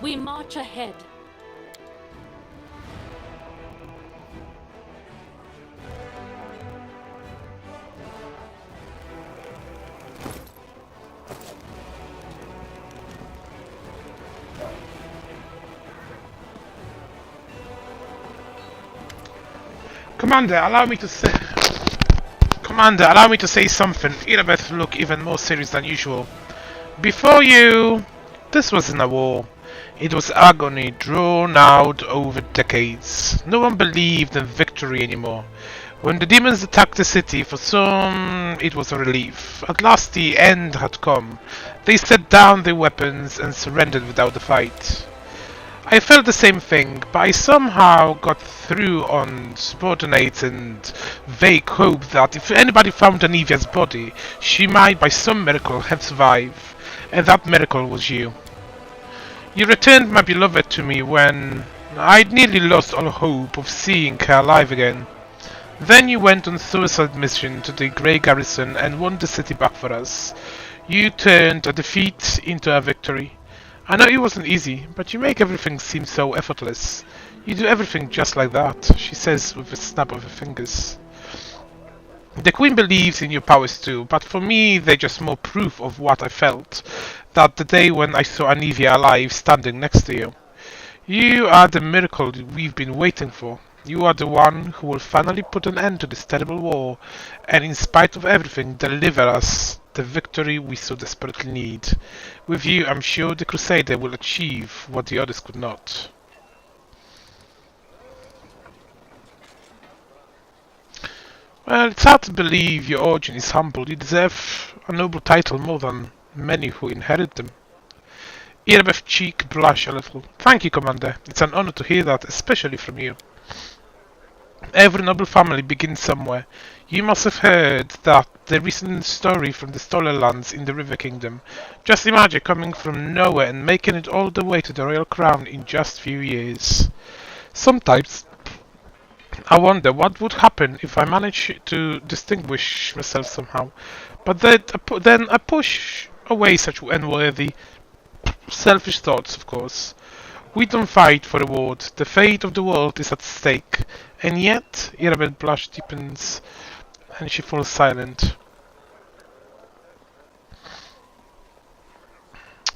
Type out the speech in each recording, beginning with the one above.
We march ahead. Commander, allow me to say... Commander, allow me to say something. Elizabeth looked even more serious than usual. Before you... This wasn't a war. It was agony drawn out over decades. No one believed in victory anymore. When the demons attacked the city, for some it was a relief. At last the end had come. They set down their weapons and surrendered without a fight. I felt the same thing, but I somehow got through on subordinate and vague hope that if anybody found Anivia's body, she might by some miracle have survived. And that miracle was you. You returned my beloved to me when I'd nearly lost all hope of seeing her alive again. Then you went on suicide mission to the Grey Garrison and won the city back for us. You turned a defeat into a victory. I know it wasn't easy, but you make everything seem so effortless. You do everything just like that, she says with a snap of her fingers. The Queen believes in your powers too, but for me they're just more proof of what I felt that the day when I saw Anivia alive standing next to you. You are the miracle we've been waiting for. You are the one who will finally put an end to this terrible war, and in spite of everything deliver us the victory we so desperately need. With you, I'm sure the Crusader will achieve what the others could not. Well, it's hard to believe your origin is humble. You deserve a noble title more than many who inherit them. Elizabeth's cheek blushed a little. Thank you, Commander. It's an honor to hear that, especially from you. Every noble family begins somewhere. You must have heard that the recent story from the Stolen Lands in the River Kingdom. Just imagine coming from nowhere and making it all the way to the royal crown in just a few years. Sometimes I wonder what would happen if I managed to distinguish myself somehow. But then I push away such unworthy, selfish thoughts, of course. We don't fight for reward. The fate of the world is at stake. And yet, Irabel's blush deepens and she falls silent.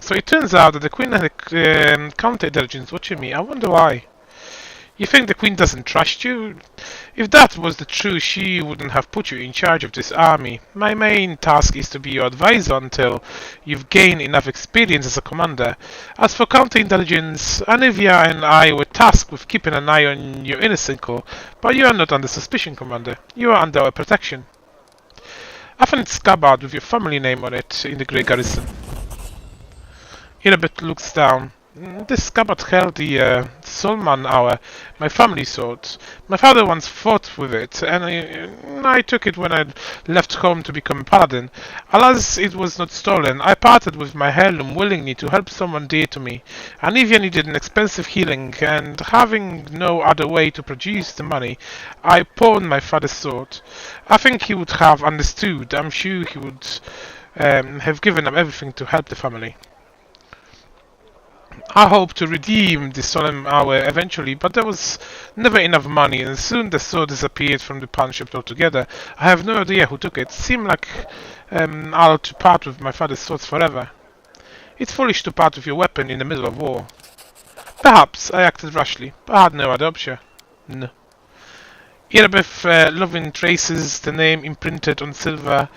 So it turns out that the Queen had a counter-intelligence watching me. I wonder why. You think the Queen doesn't trust you? If that was the truth, she wouldn't have put you in charge of this army. My main task is to be your advisor until you've gained enough experience as a commander. As for counterintelligence, Anivia and I were tasked with keeping an eye on your inner circle, but you are not under suspicion, Commander. You are under our protection. I found a scabbard with your family name on it in the Grey Garrison. Irabet looks down. This scabbard held the Solman Hour, my family sword. My father once fought with it, and I took it when I left home to become a paladin. Alas, it was not stolen. I parted with my heirloom willingly to help someone dear to me. Anivia needed an expensive healing, and having no other way to produce the money, I pawned my father's sword. I think he would have understood. I'm sure he would have given up everything to help the family. I hope to redeem the solemn hour eventually, but there was never enough money, and soon the sword disappeared from the pawn shop altogether. I have no idea who took it. Seemed like I'll to part with my father's swords forever. It's foolish to part with your weapon in the middle of war. Perhaps I acted rashly, but I had no other option. No. Irabeth lovingly traces the name imprinted on silver.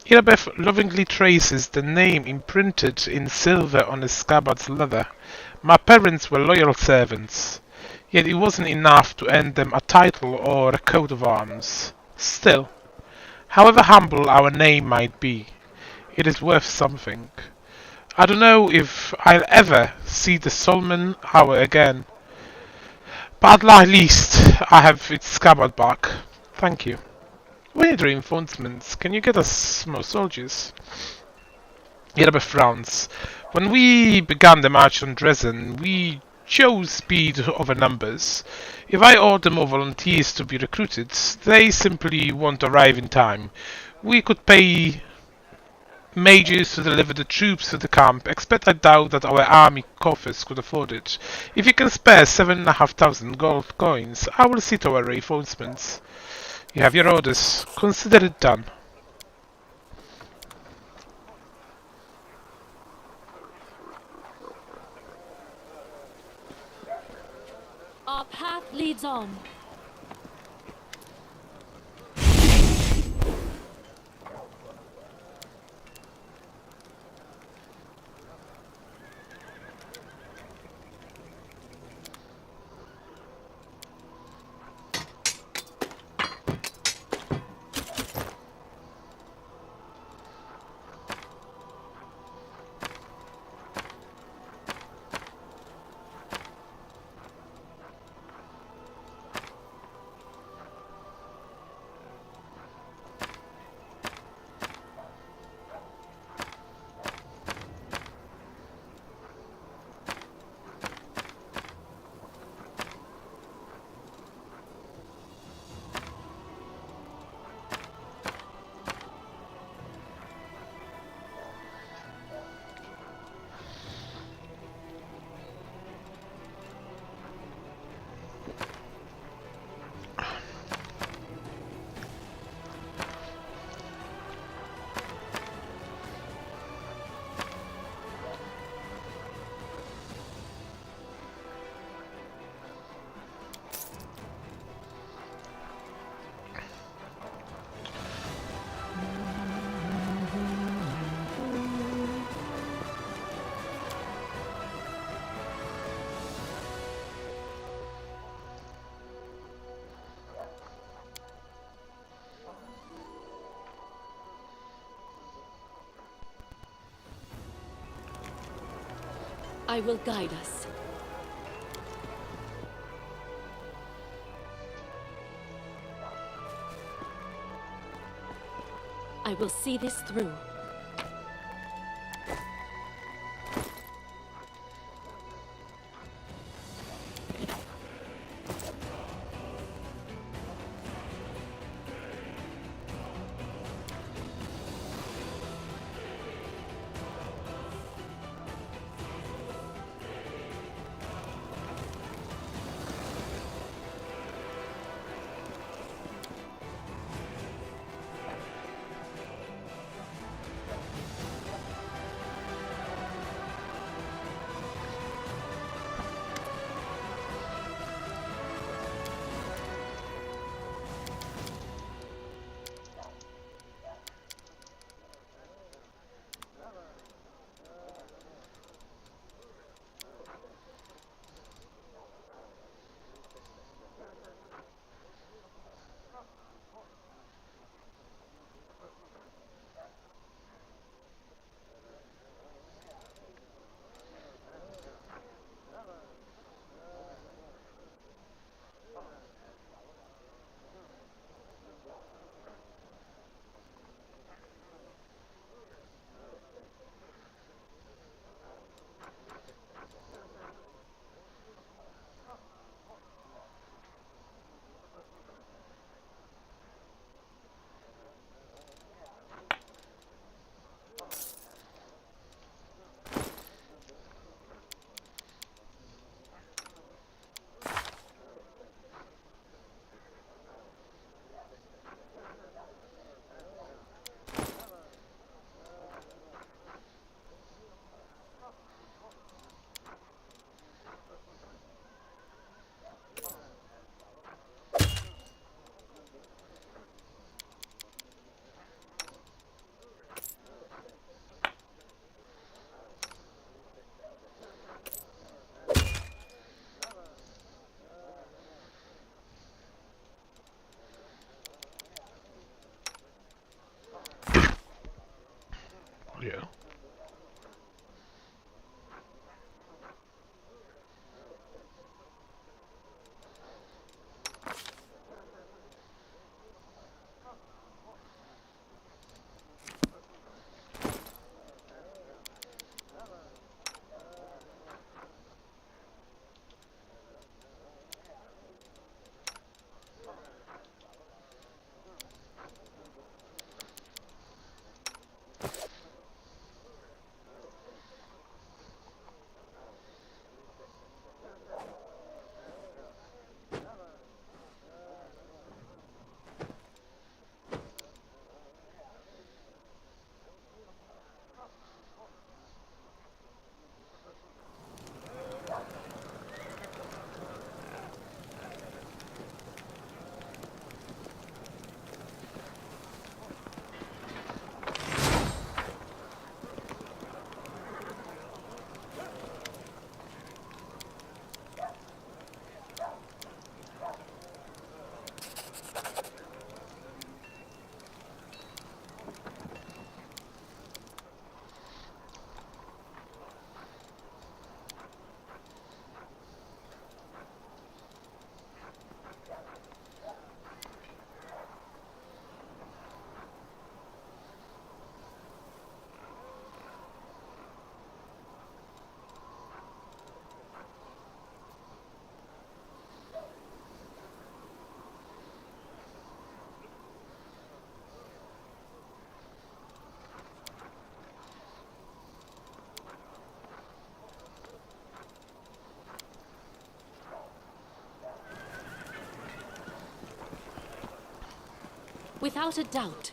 Irabeth lovingly traces the name imprinted in silver on the scabbard's leather. My parents were loyal servants, yet it wasn't enough to earn them a title or a coat of arms. Still, however humble our name might be, it is worth something. I don't know if I'll ever see the Solman Hour again, but at least I have its scabbard back. Thank you. We need reinforcements. Can you get us more soldiers? Yerba frowns. When we began the march on Dresden, we chose speed over numbers. If I order more volunteers to be recruited, they simply won't arrive in time. We could pay mages to deliver the troops to the camp. Expect I doubt that our army coffers could afford it. If you can spare 7,500 gold coins, I will see to our reinforcements. You have your orders. Consider it done. Our path leads on. I will guide us. I will see this through. Without a doubt.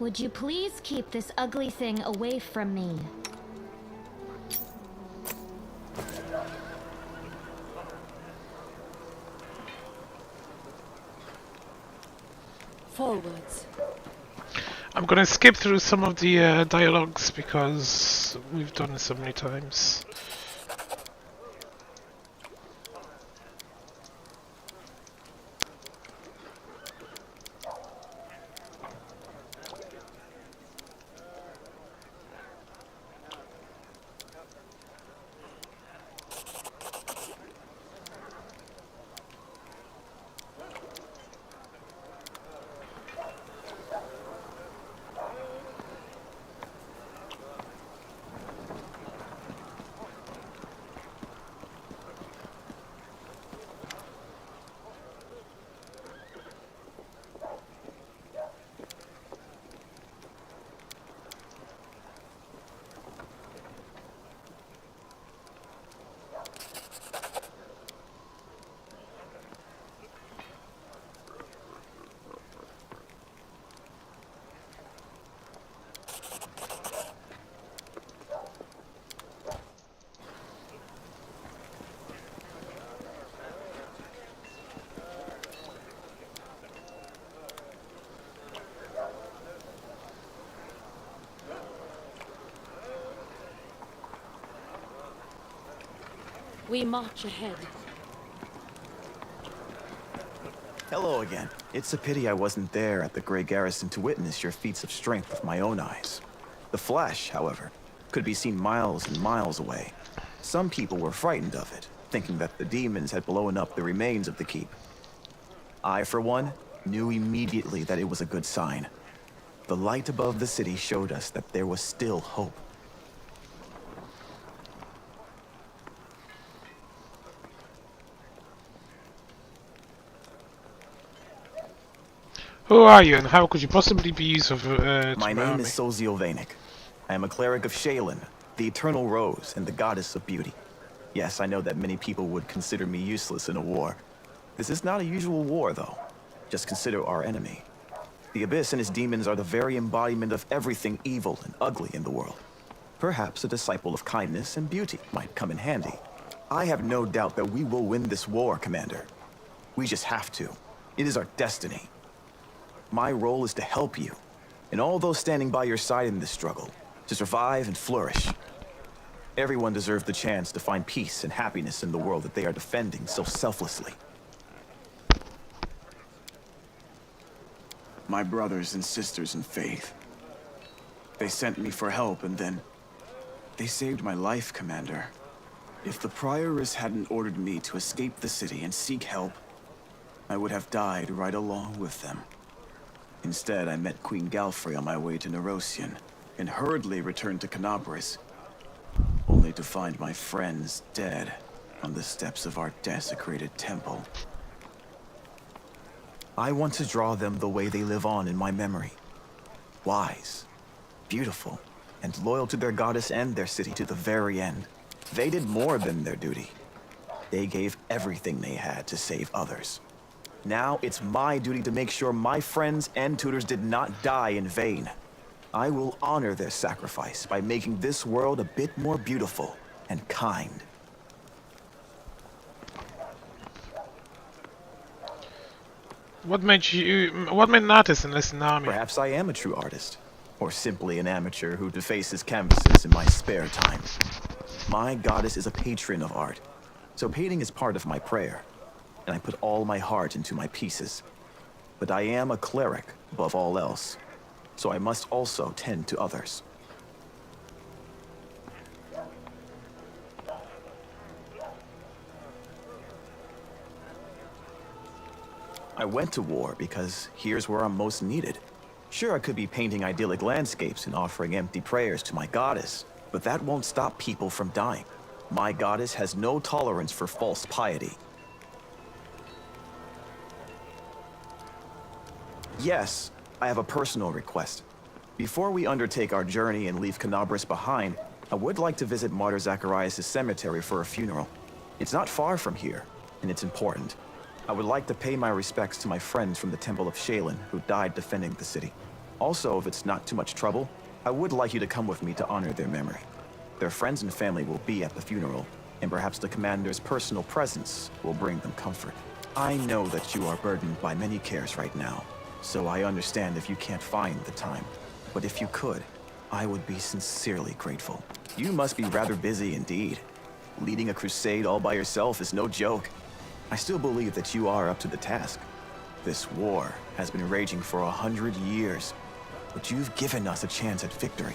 Would you please keep this ugly thing away from me? Forwards. I'm gonna skip through some of the dialogues because we've done it so many times. We march ahead. Hello again. It's a pity I wasn't there at the Grey Garrison to witness your feats of strength with my own eyes. The Flash, however, could be seen miles and miles away. Some people were frightened of it, thinking that the demons had blown up the remains of the keep. I, for one, knew immediately that it was a good sign. The light above the city showed us that there was still hope. Who are you, and how could you possibly be useful to My my name army? is Sozio Vanek. I am a cleric of Shaylin, the Eternal Rose and the Goddess of Beauty. Yes, I know that many people would consider me useless in a war. This is not a usual war, though. Just consider our enemy. The Abyss and his demons are the very embodiment of everything evil and ugly in the world. Perhaps a disciple of kindness and beauty might come in handy. I have no doubt that we will win this war, Commander. We just have to. It is our destiny. My role is to help you, and all those standing by your side in this struggle, to survive and flourish. Everyone deserves the chance to find peace and happiness in the world that they are defending so selflessly. My brothers and sisters in faith. They sent me for help and then... they saved my life, Commander. If the Prioress hadn't ordered me to escape the city and seek help, I would have died right along with them. Instead, I met Queen Galfrey on my way to Nerosian, and hurriedly returned to Canabris, only to find my friends dead on the steps of our desecrated temple. I want to draw them the way they live on in my memory. Wise, beautiful, and loyal to their goddess and their city to the very end. They did more than their duty. They gave everything they had to save others. Now it's my duty to make sure my friends and tutors did not die in vain. I will honor their sacrifice by making this world a bit more beautiful and kind. What made an artist enlist in the army? Perhaps I am a true artist, or simply an amateur who defaces canvases in my spare time. My goddess is a patron of art, so painting is part of my prayer, and I put all my heart into my pieces. But I am a cleric above all else, so I must also tend to others. I went to war because here's where I'm most needed. Sure, I could be painting idyllic landscapes and offering empty prayers to my goddess, but that won't stop people from dying. My goddess has no tolerance for false piety. Yes, I have a personal request. Before we undertake our journey and leave Canabris behind, I would like to visit Martyr Zacharias' cemetery for a funeral. It's not far from here, and it's important. I would like to pay my respects to my friends from the Temple of Shaylin who died defending the city. Also, if it's not too much trouble, I would like you to come with me to honor their memory. Their friends and family will be at the funeral, and perhaps the commander's personal presence will bring them comfort. I know that you are burdened by many cares right now, so I understand if you can't find the time. But if you could, I would be sincerely grateful. You must be rather busy indeed. Leading a crusade all by yourself is no joke. I still believe that you are up to the task. This war has been raging for 100 years, but you've given us a chance at victory.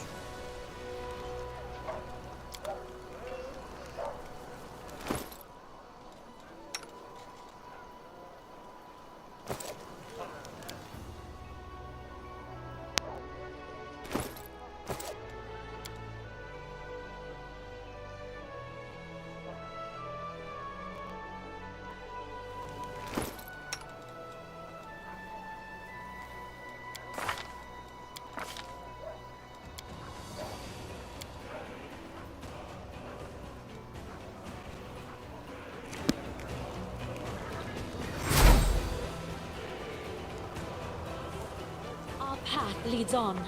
Our path leads on.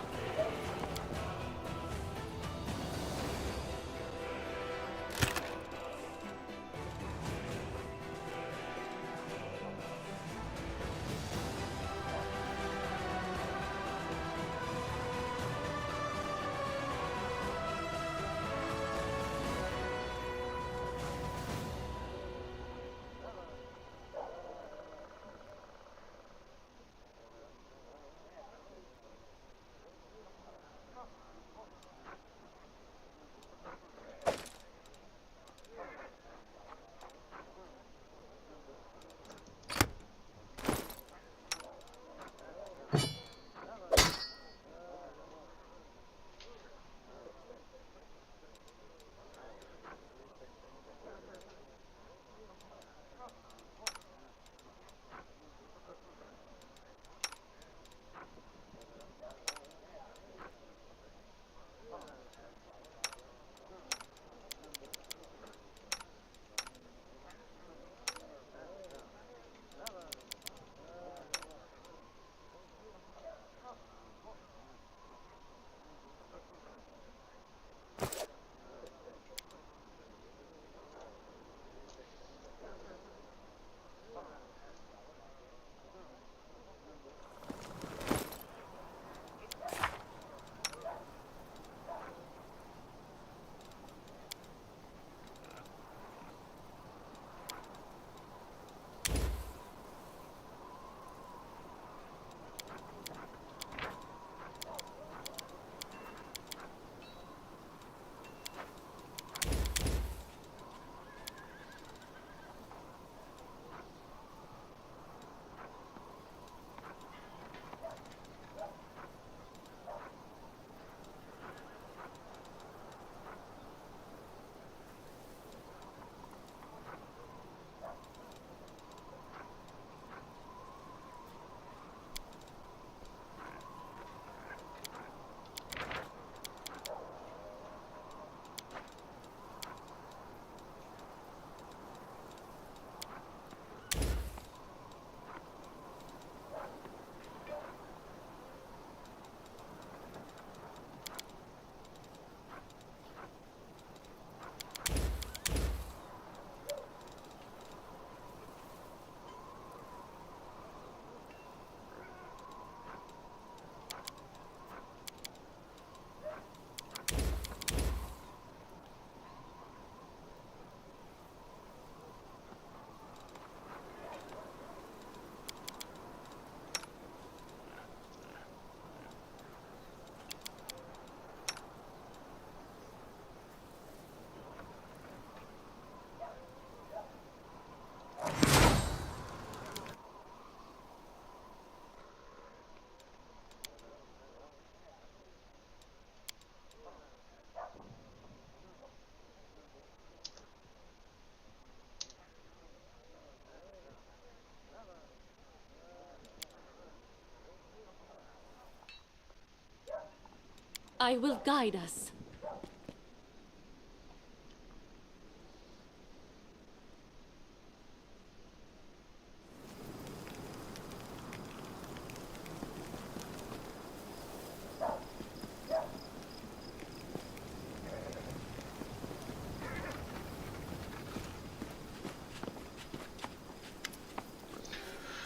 I will guide us.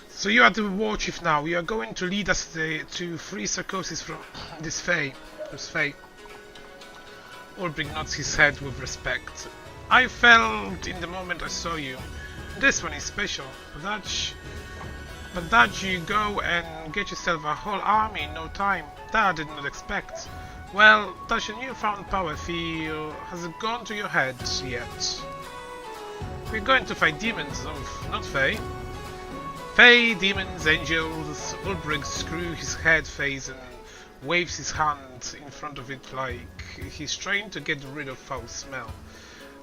So you are the war chief now. You are going to lead us to free Sarkosis from this Fae. Ulbrich nods his head with respect. I felt in the moment I saw you. This one is special. But that you go and get yourself a whole army in no time. That I did not expect. Well, does your newfound power feel... has it gone to your head yet? We're going to fight demons, not Fae. Fae, demons, angels. Ulbrich screws his head face and waves his hand in front of it like he's trying to get rid of foul smell.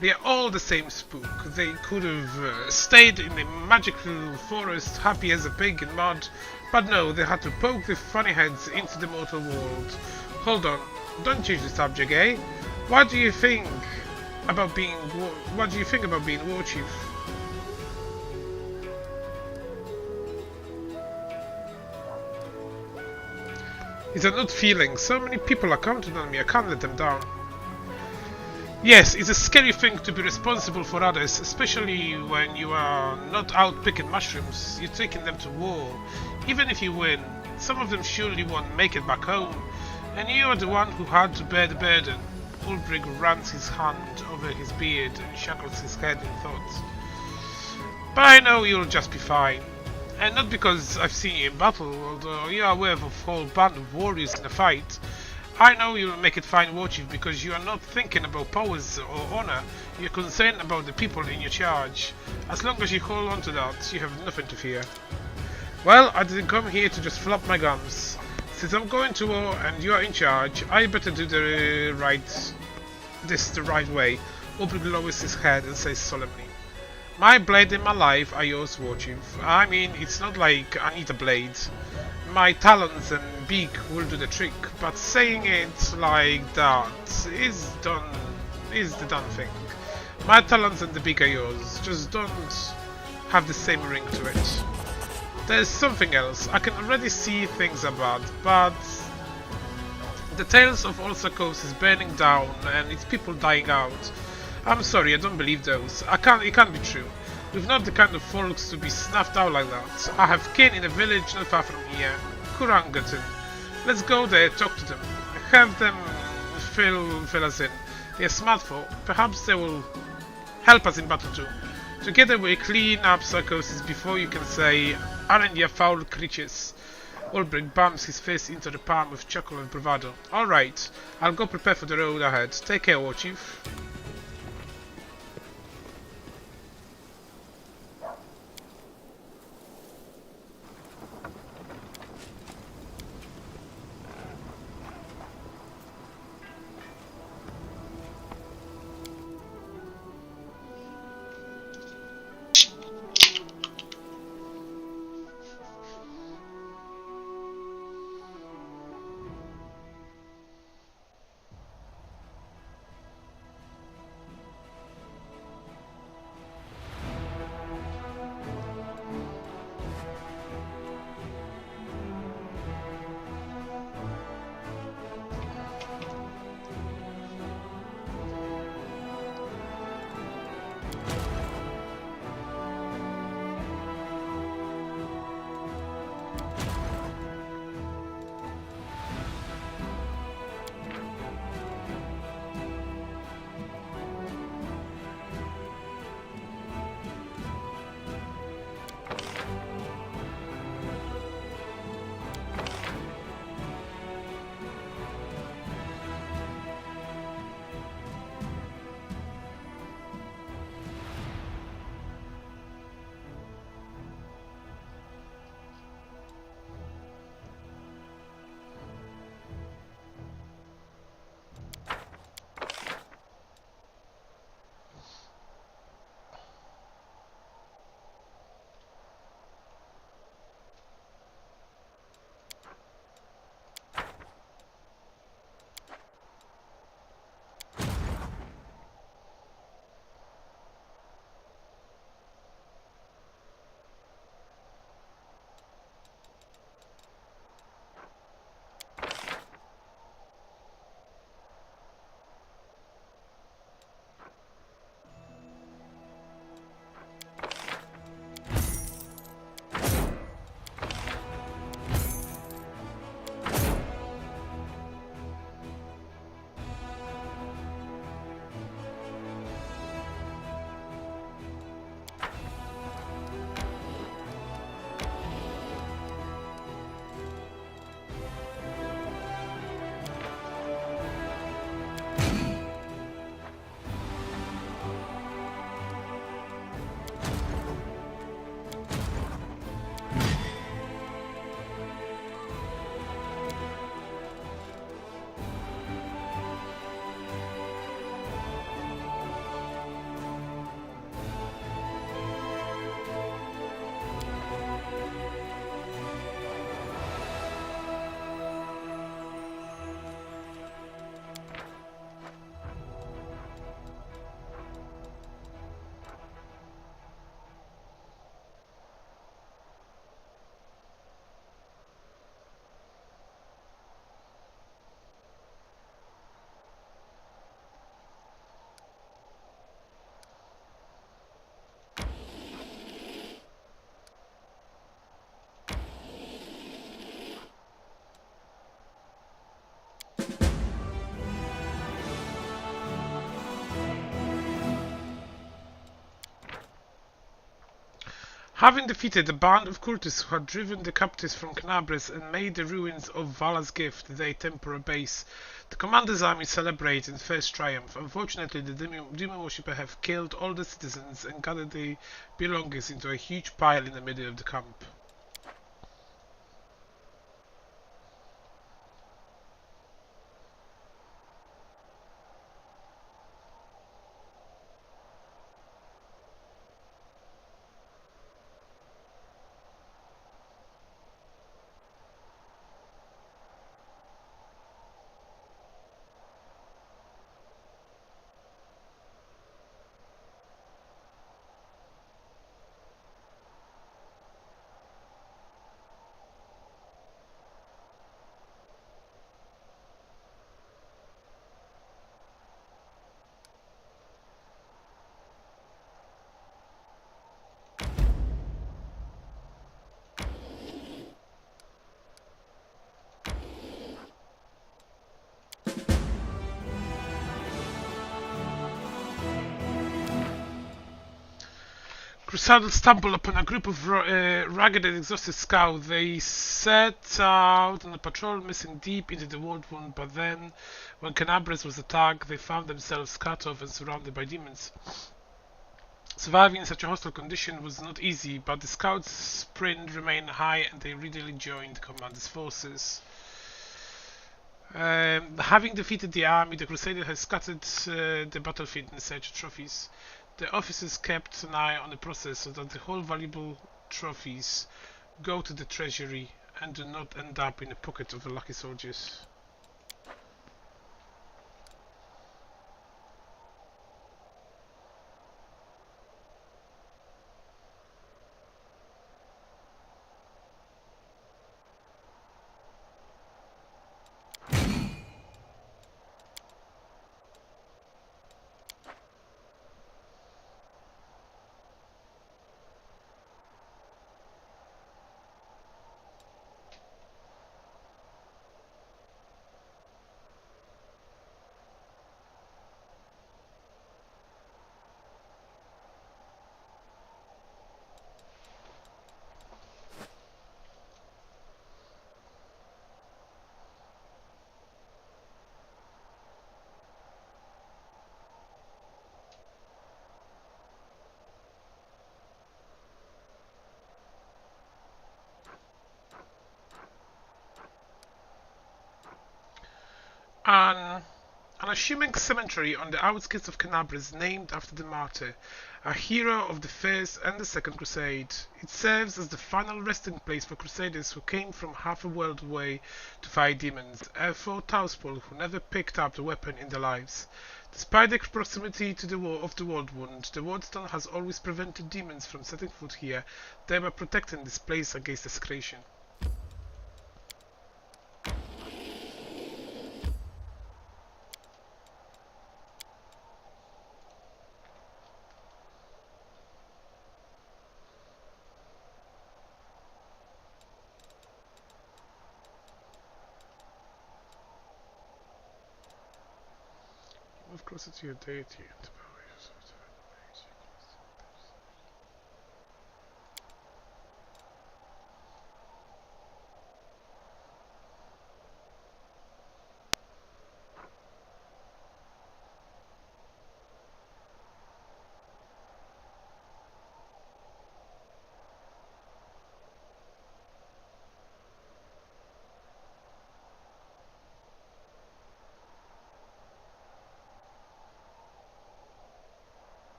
They are all the same spook. They could have stayed in the magical forest happy as a pig in mud, but no, they had to poke their funny heads into the mortal world. Hold on, don't change the subject, eh? What do you think about being war chief? It's a good feeling. So many people are counting on me, I can't let them down. Yes, it's a scary thing to be responsible for others, especially when you are not out picking mushrooms, you're taking them to war. Even if you win, some of them surely won't make it back home, and you are the one who had to bear the burden. Ulbrich runs his hand over his beard and shackles his head in thought. But I know you'll just be fine. And not because I've seen you in battle, although you are aware of a whole band of warriors in a fight. I know you'll make it fine, war chief, because you are not thinking about powers or honor. You're concerned about the people in your charge. As long as you hold on to that, you have nothing to fear. Well, I didn't come here to just flop my gums. Since I'm going to war and you are in charge, I better do the right way. Ulbrich lowers his head and says solemnly, "My blade and my life are yours, war chief. I mean, it's not like I need a blade. My talons and beak will do the trick, but saying it like that is the done thing. My talons and the beak are yours, just don't have the same ring to it. There's something else. I can already see things are bad, but the tales of all Sarkosis burning down and its people dying out. I'm sorry, I don't believe those. It can't be true. We're not the kind of folks to be snuffed out like that. I have kin in a village not far from here, Kurangaton. Let's go there, talk to them. Have them fill us in. They're smart folk. Perhaps they will help us in battle too. Together we'll clean up Sarkosis before you can say, aren't you foul creatures?" Ulbrich bumps his fist into the palm with chuckle and bravado. "Alright, I'll go prepare for the road ahead. Take care, war chief." Having defeated a band of cultists who had driven the captives from Canabres and made the ruins of Vala's Gift their temporary base, the commander's army celebrated its first triumph. Unfortunately, the demon worshippers have killed all the citizens and gathered their belongings into a huge pile in the middle of the camp. Crusaders stumbled upon a group of ragged and exhausted scouts. They set out on a patrol missing deep into the world wound, but then, when Canabres was attacked, they found themselves cut off and surrounded by demons. Surviving in such a hostile condition was not easy, but the scouts' sprint remained high and they readily joined the commander's forces. Having defeated the army, the Crusader has scattered the battlefield in search of trophies. The officers kept an eye on the process so that the whole valuable trophies go to the treasury and do not end up in the pocket of the lucky soldiers. An unassuming cemetery on the outskirts of Canabres named after the martyr, a hero of the First and the Second Crusade. It serves as the final resting place for crusaders who came from half a world away to fight demons, and for townspeople who never picked up the weapon in their lives. Despite the proximity to the wall of the world wound, the wardstone has always prevented demons from setting foot here, thereby protecting this place against desecration. Move closer to your deity and to power yourself to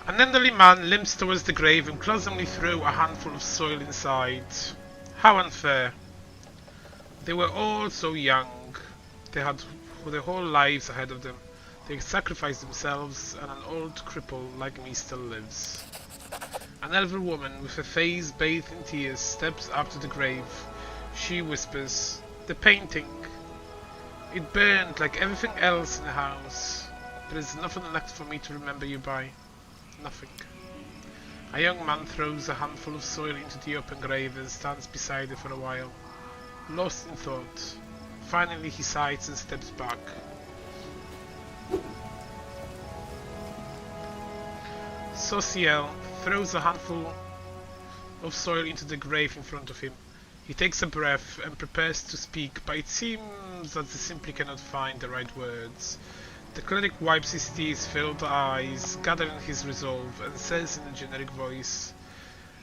An elderly man limps towards the grave and clumsily throws a handful of soil inside. How unfair. They were all so young. They had their whole lives ahead of them. They sacrificed themselves, and an old cripple like me still lives. An elderly woman with her face bathed in tears steps up to the grave. She whispers, "The painting. It burned like everything else in the house. There is nothing left for me to remember you by. Nothing." A young man throws a handful of soil into the open grave and stands beside it for a while, lost in thought. Finally he sighs and steps back. Sociel throws a handful of soil into the grave in front of him. He takes a breath and prepares to speak, but it seems that he simply cannot find the right words. The cleric wipes his tears-filled eyes, gathering his resolve, and says in a generic voice,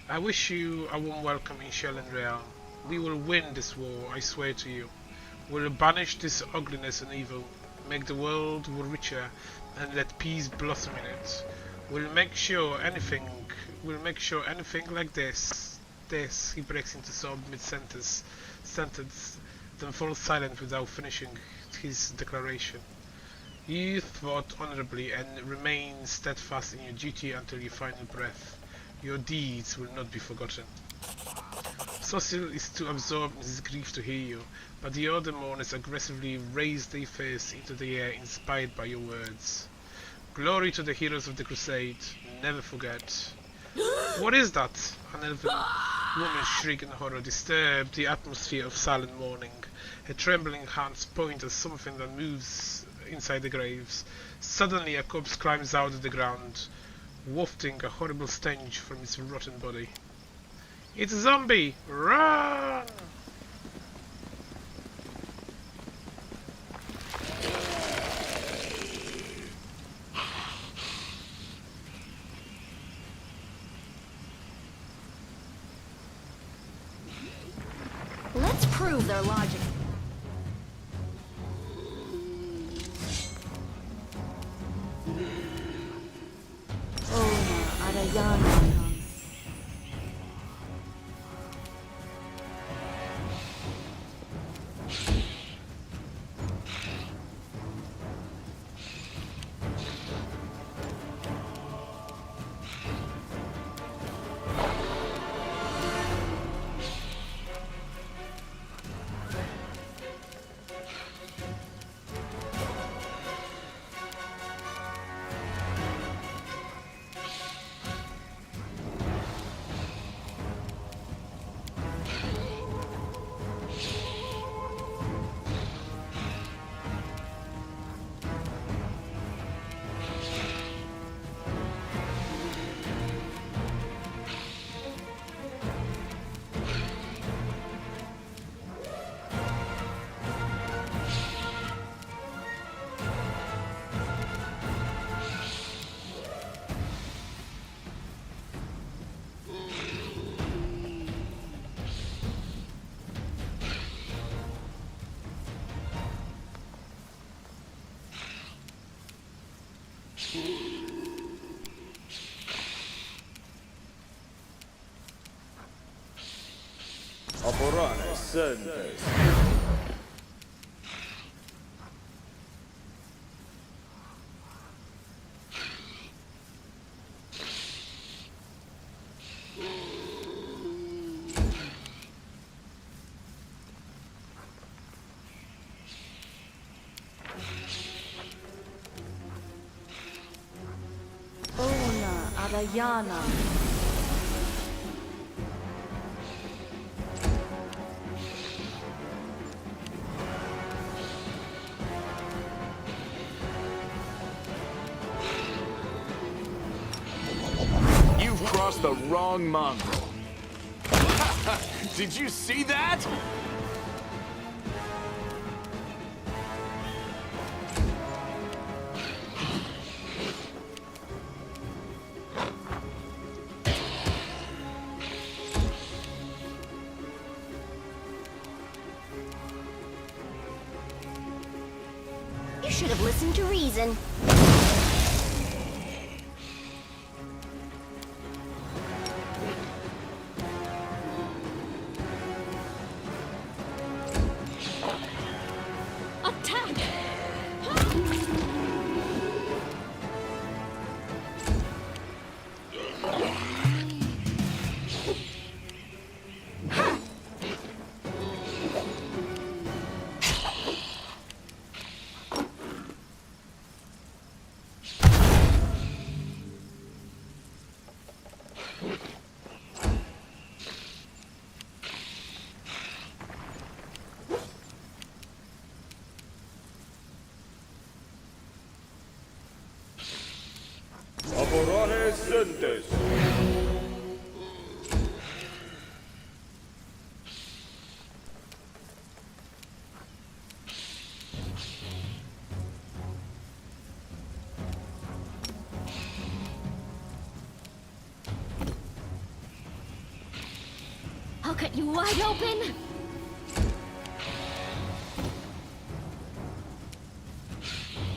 "I wish you a warm welcome in Real. We will win this war, I swear to you. We'll banish this ugliness and evil, make the world richer, and let peace blossom in it. We'll make sure anything like this," he breaks into sob mid-sentence, then falls silent without finishing his declaration. "You fought honorably and remain steadfast in your duty until your final breath. Your deeds will not be forgotten." Sociel is too absorbed in his grief to hear you, but the other mourners aggressively raise their fists into the air, inspired by your words. "Glory to the heroes of the crusade. Never forget." "What is that?" An elven woman shrieked in horror, disturbed the atmosphere of silent mourning. Her trembling hands point at something that moves inside the graves. Suddenly a corpse climbs out of the ground, wafting a horrible stench from its rotten body. "It's a zombie! Run!" Let's prove their logic. Oporane sentes. Ona Arayana. You've crossed the wrong mongrel. Did you see that? You should have listened to reason. Attack! Aboraje Sentes. I'll cut you wide open.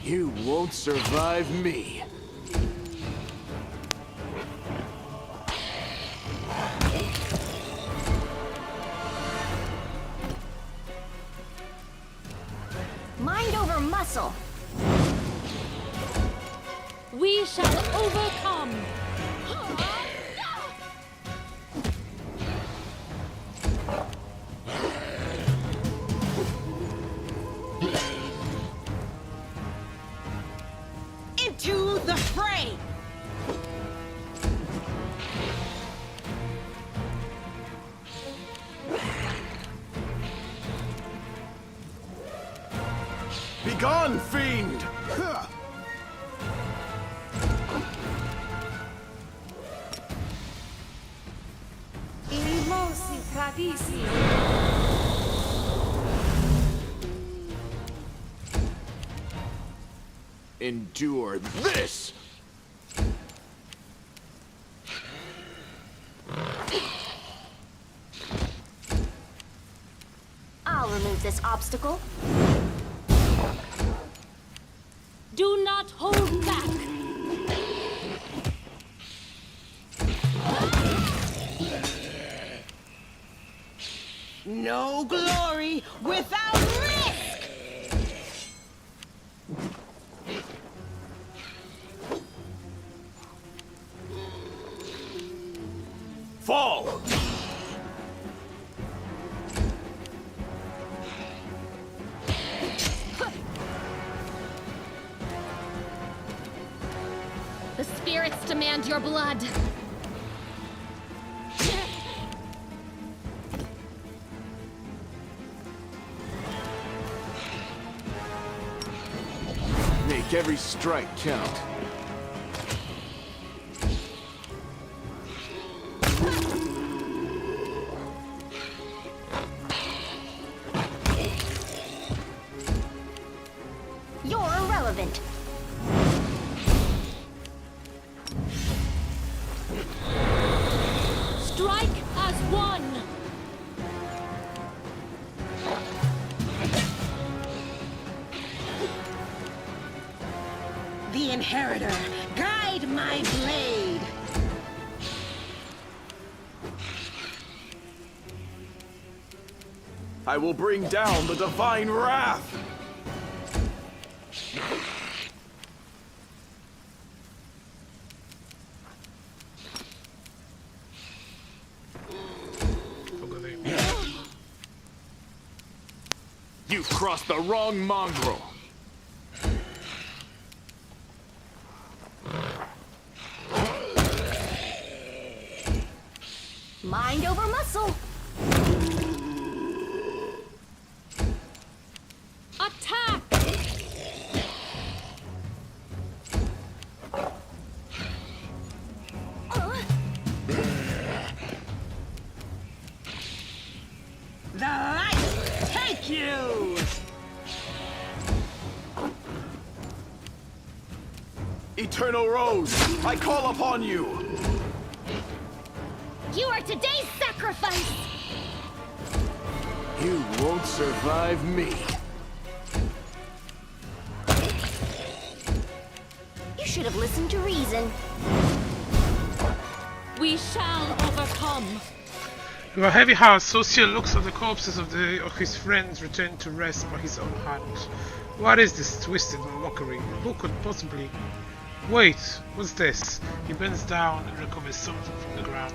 You won't survive me. Mind over muscle. We shall overcome! Into the fray! Begone, fiend! Irimosi Pradisi! Endure this! I'll remove this obstacle. Do not hold back! No glory without risk! Fall! The spirits demand your blood. Make every strike count. You're irrelevant. Strike as one! The Inheritor, guide my blade! I will bring down the divine wrath! You've crossed the wrong mongrel. Mind over muscle. Attack! The light take you! Eternal Rose, I call upon you! You are today's sacrifice. You won't survive me. You should have listened to reason. We shall overcome! With a heavy heart, Social looks at the corpses of his friends returned to rest by his own hand. What is this twisted mockery? Who could possibly... Wait, what's this? He bends down and recovers something from the ground.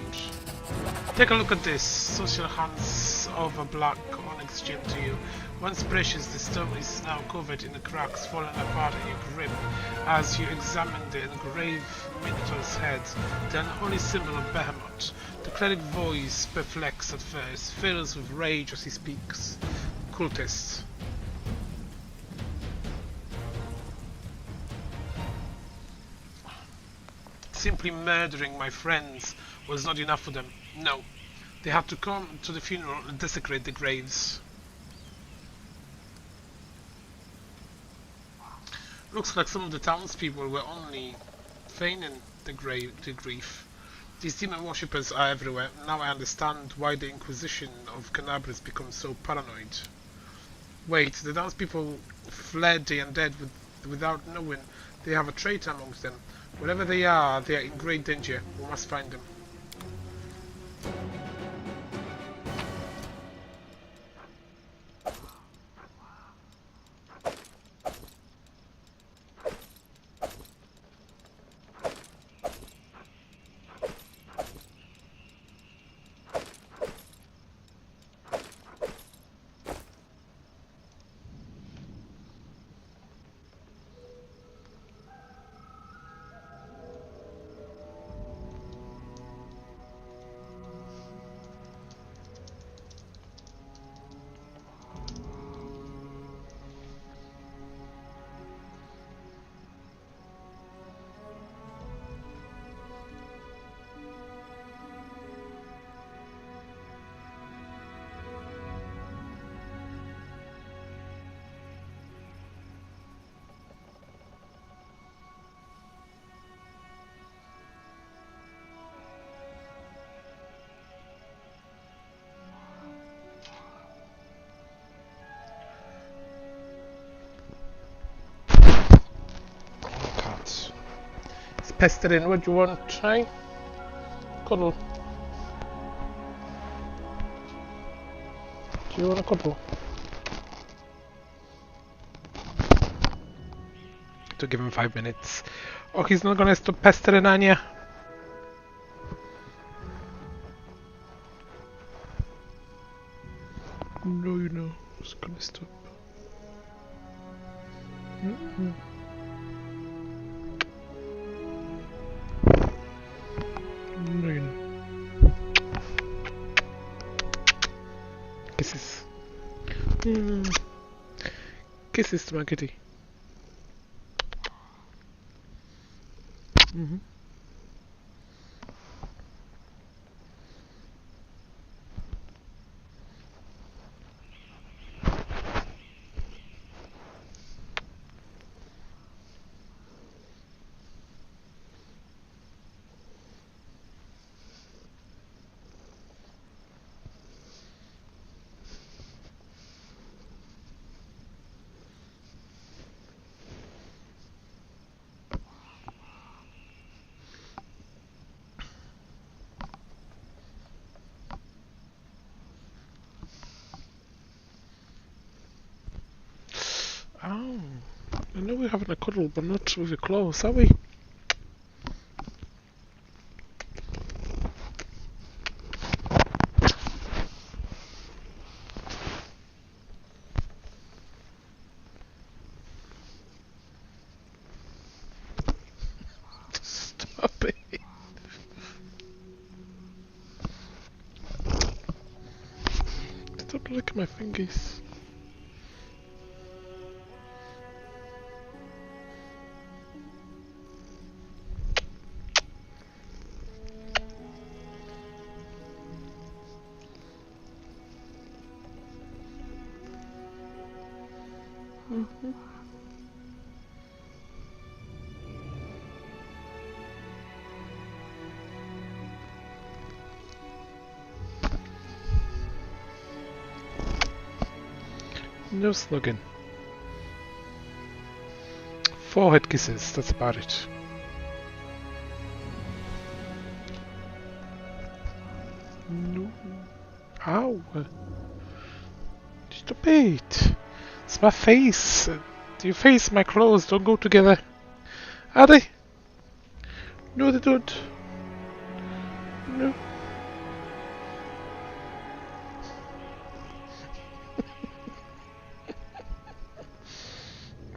Take a look at this. Social hands over black onyx gem to you. Once precious, the stone is now covered in the cracks, falling apart in your grip. As you examine the engraved Minotaur's head, the unholy symbol of Behemoth, the cleric voice, perplexed at first, fills with rage as he speaks. Cultist. Simply murdering my friends was not enough for them. No. They had to come to the funeral and desecrate the graves. Looks like some of the townspeople were only feigning the grief. These demon worshippers are everywhere. Now I understand why the Inquisition of Canabras becomes so paranoid. Wait, the townspeople fled the undead without knowing they have a traitor amongst them. Whatever they are in great danger. We must find them. Pestering, what do you want to try? Cuddle. Do you want a cuddle? To give him 5 minutes. Oh, he's not gonna stop pestering Anya. No, you know, he's gonna stop. No, you know. Kisses. Kisses to my kitty. Oh, I know we're having a cuddle, but not with your clothes, are we? Stop it. Stop licking my fingers. No snugging. Forehead kisses, that's about it. No. Ow. Stop it. It's my face. Your face and my clothes don't go together. Are they? No, they don't. No.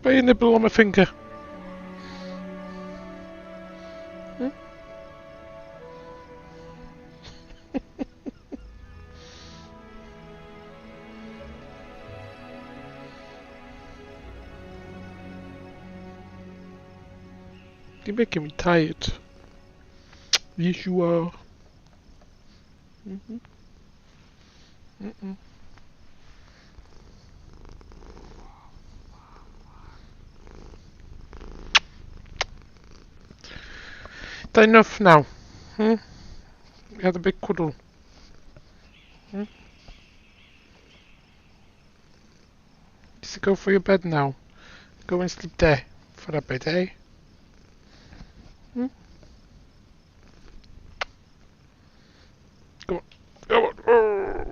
Put your nipple on my finger. Hmm? You're making me tired. Yes, you are. Is that enough now? You had a big cuddle. Just go for your bed now. Go and sleep there for a bit, eh? Go on. Go on. Oh.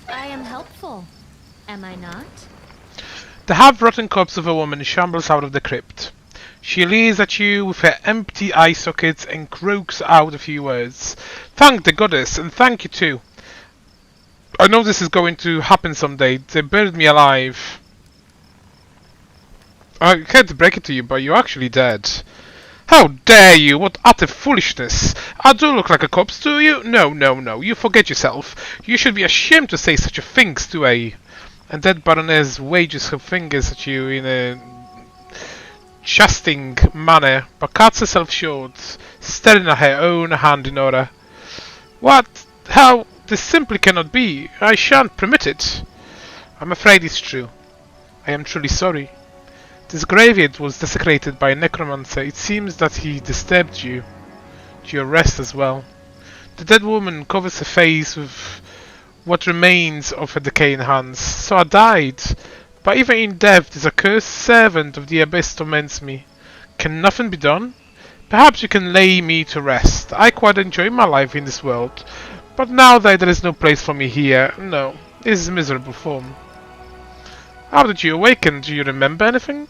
I am helpful, am I not? The half-rotten corpse of a woman shambles out of the crypt. She leers at you with her empty eye sockets and croaks out a few words. Thank the goddess, and thank you too. I know this is going to happen someday. They buried me alive. I hate to break it to you, but you're actually dead. How dare you! What utter foolishness! I do look like a corpse, do you? No, no, no. You forget yourself. You should be ashamed to say such a thing to a... And that Baroness wages her fingers at you in a jesting manner, but cuts herself short, staring at her own hand in order. What? How? This simply cannot be. I shan't permit it. I'm afraid it's true. I am truly sorry. This graveyard was desecrated by a necromancer. It seems that he disturbed you to your rest as well. The dead woman covers her face with what remains of her decaying hands. So I died. But even in death, this accursed servant of the abyss torments me. Can nothing be done? Perhaps you can lay me to rest. I quite enjoy my life in this world, but now that there is no place for me here, no, this is miserable form. How did you awaken? Do you remember anything?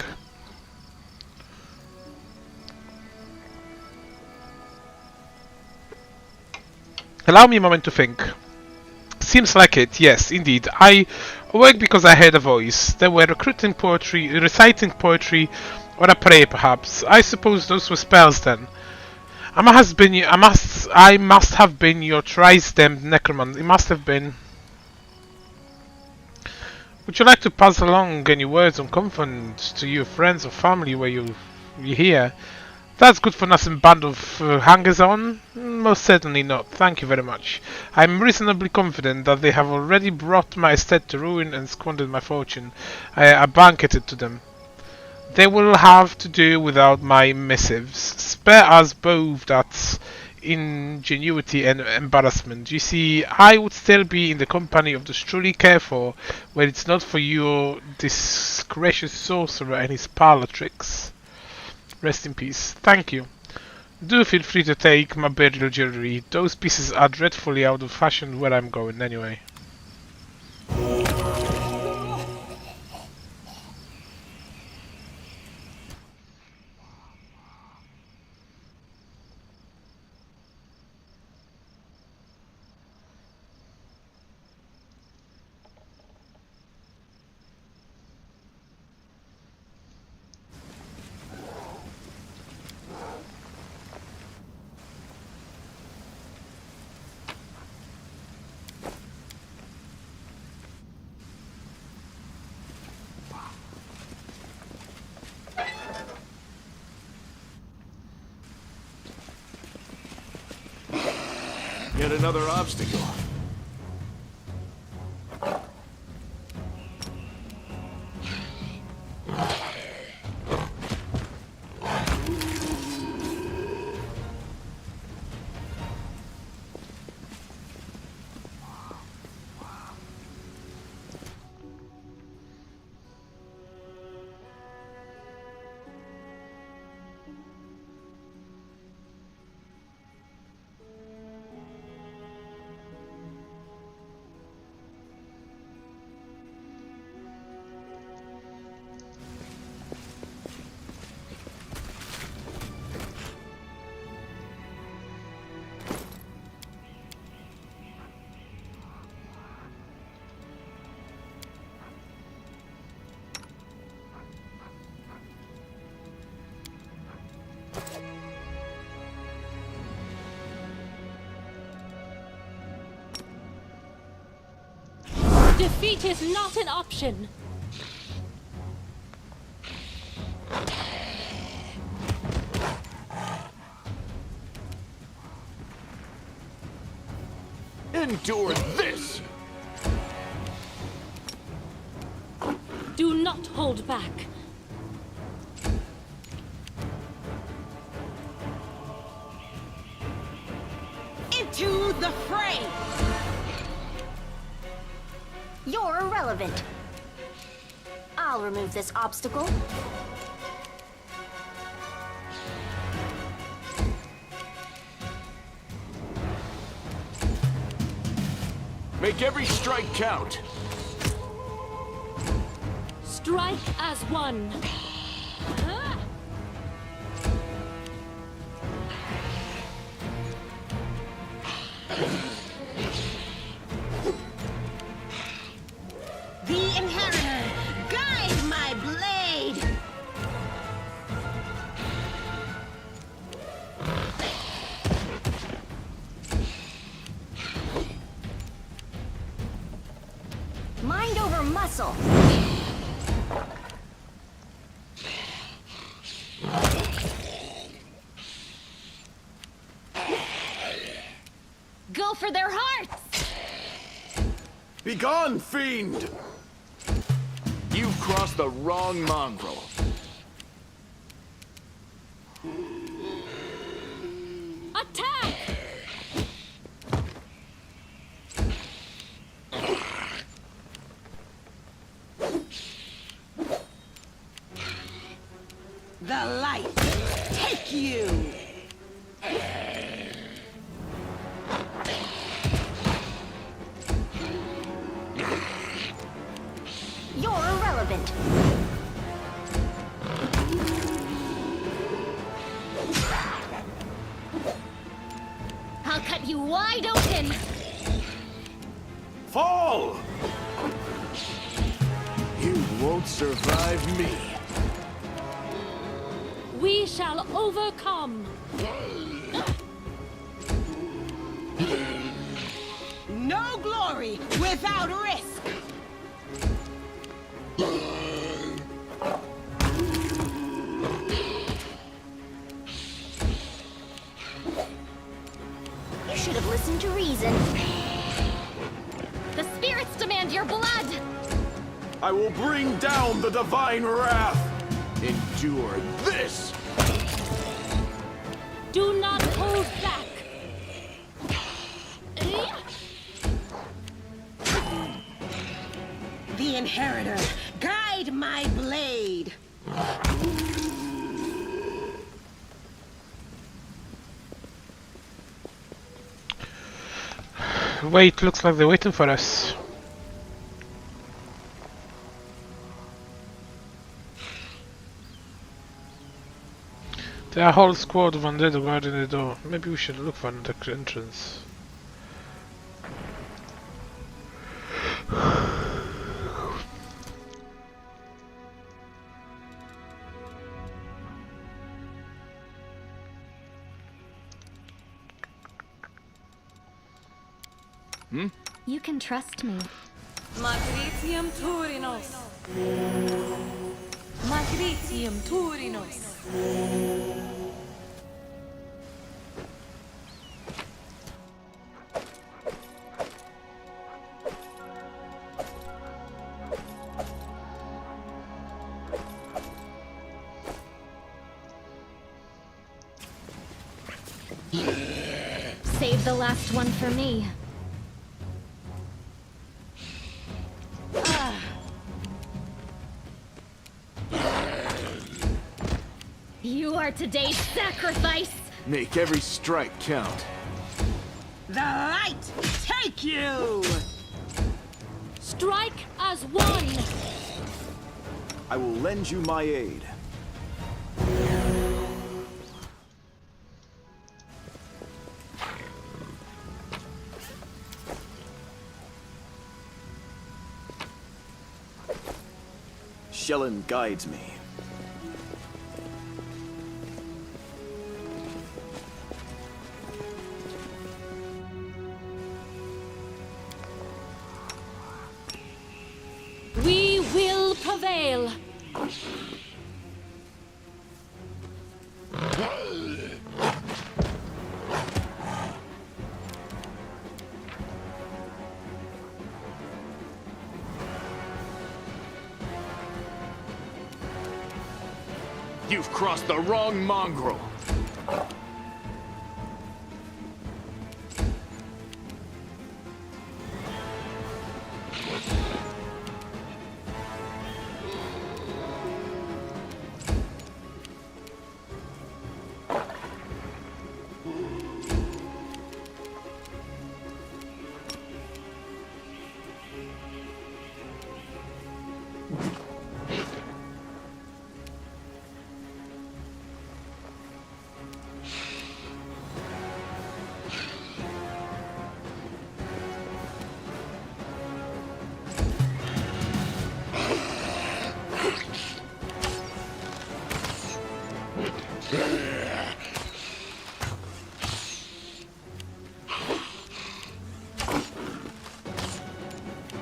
Allow me a moment to think. Seems like it, yes, indeed. I awoke because I heard a voice. They were reciting poetry, or a prayer perhaps. I suppose those were spells then. I must have been your thrice-damned necromancer. It must have been. Would you like to pass along any words of comfort to your friends or family where you're here? That's good for nothing band of hangers-on? Most certainly not, thank you very much. I am reasonably confident that they have already brought my estate to ruin and squandered my fortune. I banqueted to them. They will have to do without my missives. Spare us both that ingenuity and embarrassment. You see, I would still be in the company of those truly cared for, were it not for your disgracious sorcerer and his parlour tricks. Rest in peace. Thank you. Do feel free to take my burial jewelry. Those pieces are dreadfully out of fashion where I'm going anyway. Yet another obstacle. Defeat is not an option. Endure this! Do not hold back. Into the fray! You're irrelevant. I'll remove this obstacle. Make every strike count! Strike as one. The Inheritor, guide my blade! Mind over muscle. Go for their hearts! Begone, fiend! You've crossed the wrong mongrel. Attack! The light, take you! You're irrelevant. I'll cut you wide open! Fall! You won't survive me. We shall overcome. No glory without risk! You should have listened to reason. The spirits demand your blood! I will bring down the divine wrath. Endure this! Do not hold back. The Inheritor, guide my blade! Wait, looks like they're waiting for us. There are a whole squad of undead guarding the door. Maybe we should look for another entrance. You can trust me. Magritium Turinos. Magritium Turinos. Save the last one for me. You are today's sacrifice! Make every strike count. The light, take you! Strike as one. I will lend you my aid. Shellen guides me. sail. You've crossed the wrong mongrel.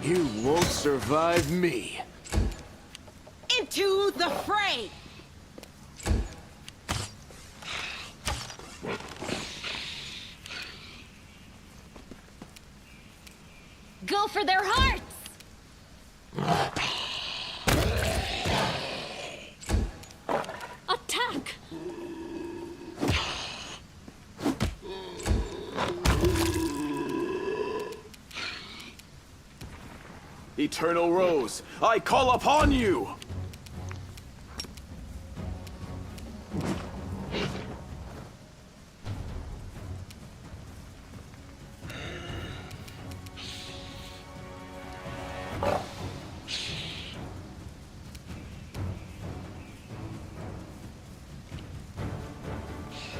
You won't survive me. Into the fray! Go for their hearts! Attack! Eternal Rose, I call upon you!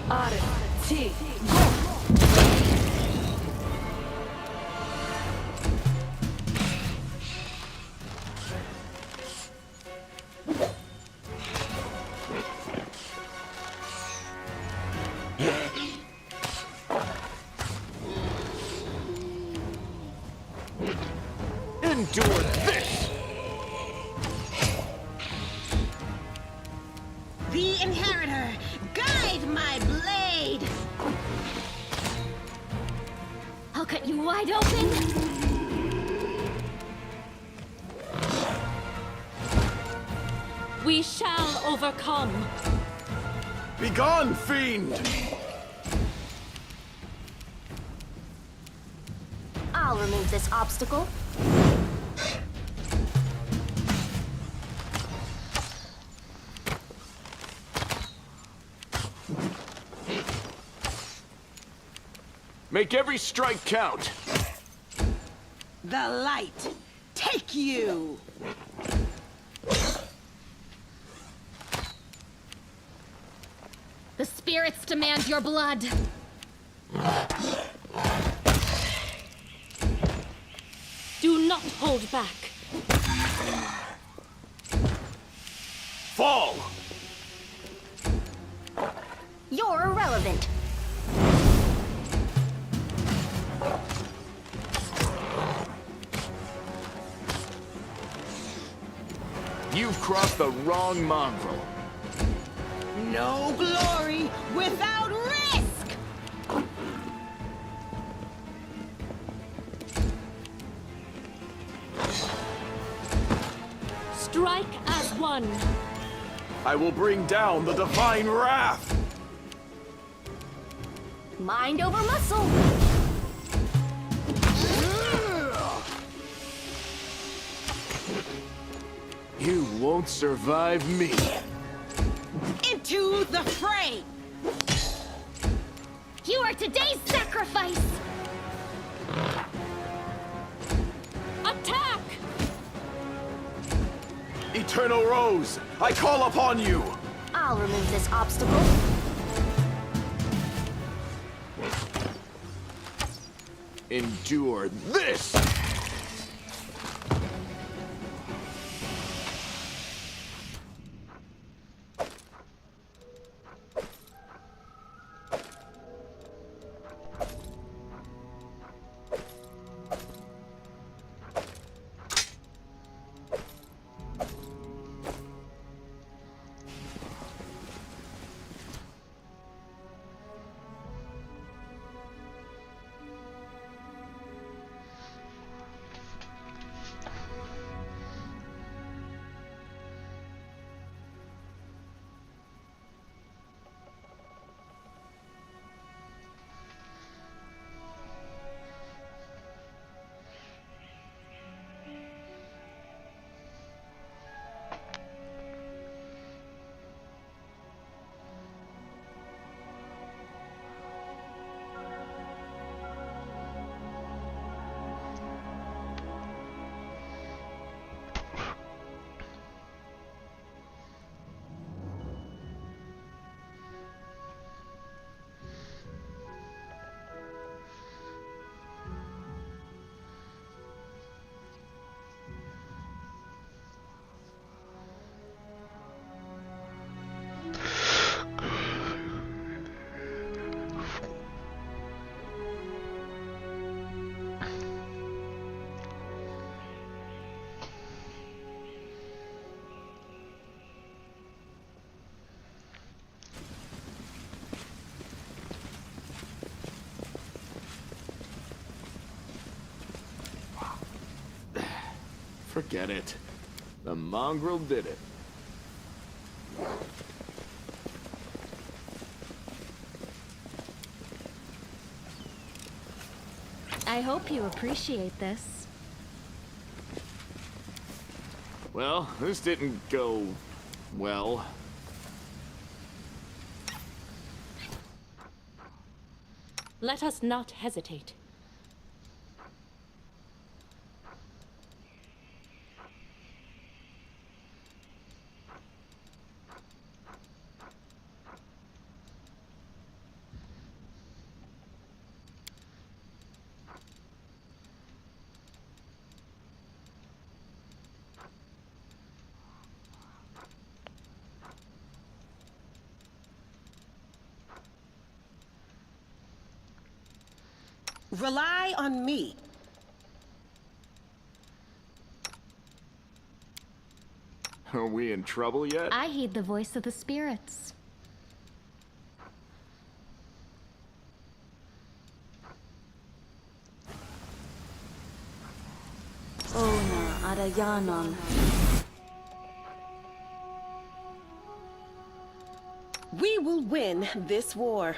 Arti. Endure this! The Inheritor, guide my blade! I'll cut you wide open! We shall overcome. Begone, fiend! I'll remove this obstacle. Make every strike count! The light, take you! The spirits demand your blood! Do not hold back. Fall! You're irrelevant. You've crossed the wrong mongrel. No glory without risk! Strike as one. I will bring down the divine wrath! Mind over muscle. You won't survive me. Into the fray! You are today's sacrifice! Attack! Eternal Rose, I call upon you! I'll remove this obstacle. Endure this! Forget it. The mongrel did it. I hope you appreciate this. Well, this didn't go well. Let us not hesitate. Rely on me. Are we in trouble yet? I heed the voice of the spirits. Ona Arayanon. We will win this war.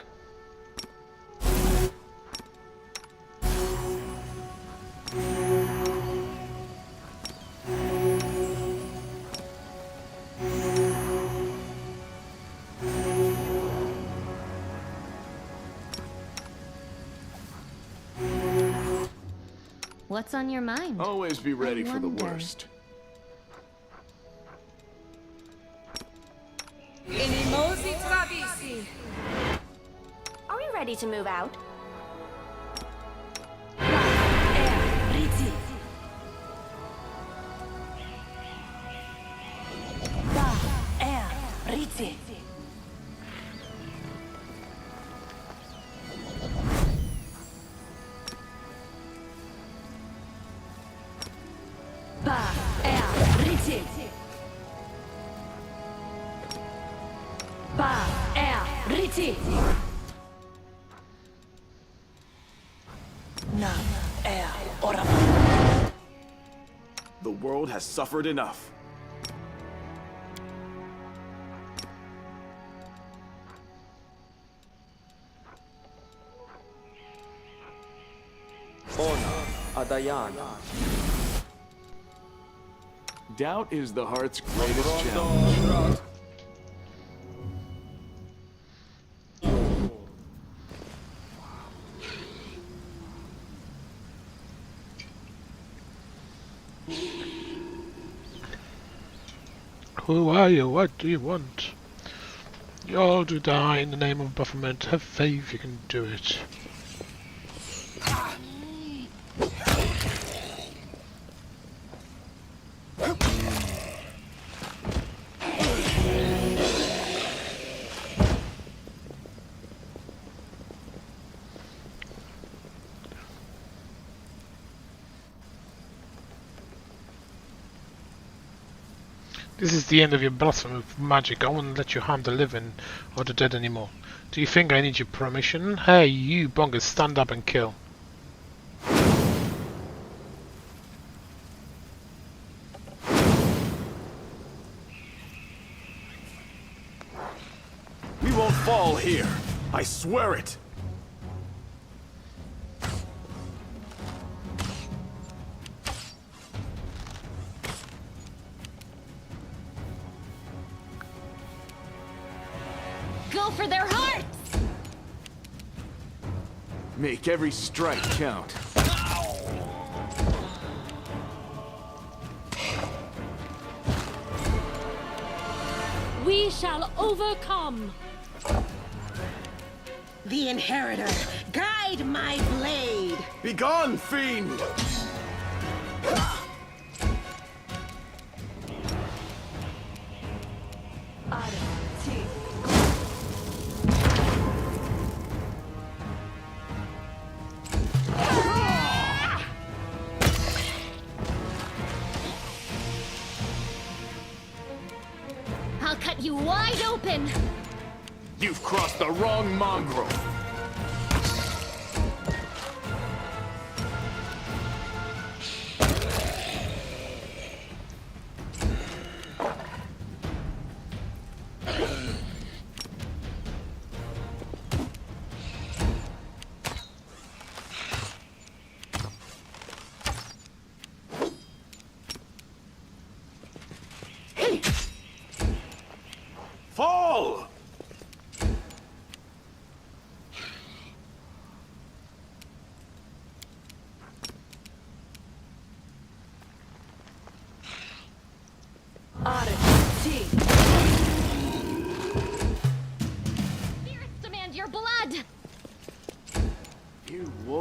What's on your mind? Always be ready for the wonder. worst. Are we ready to move out? The world has suffered enough. Aeon. Doubt is the heart's greatest challenge. Who are you? What do you want? You all to die in the name of Baphomet. Have faith you can do it. This is the end of your blasphemy of magic. I won't let you harm the living or the dead anymore. Do you think I need your permission? Hey, you bongers, stand up and kill. We won't fall here. I swear it. Go for their hearts! Make every strike count. We shall overcome. The Inheritor, guide my blade. Begone, fiend! I'll cut you wide open! You've crossed the wrong mongrel.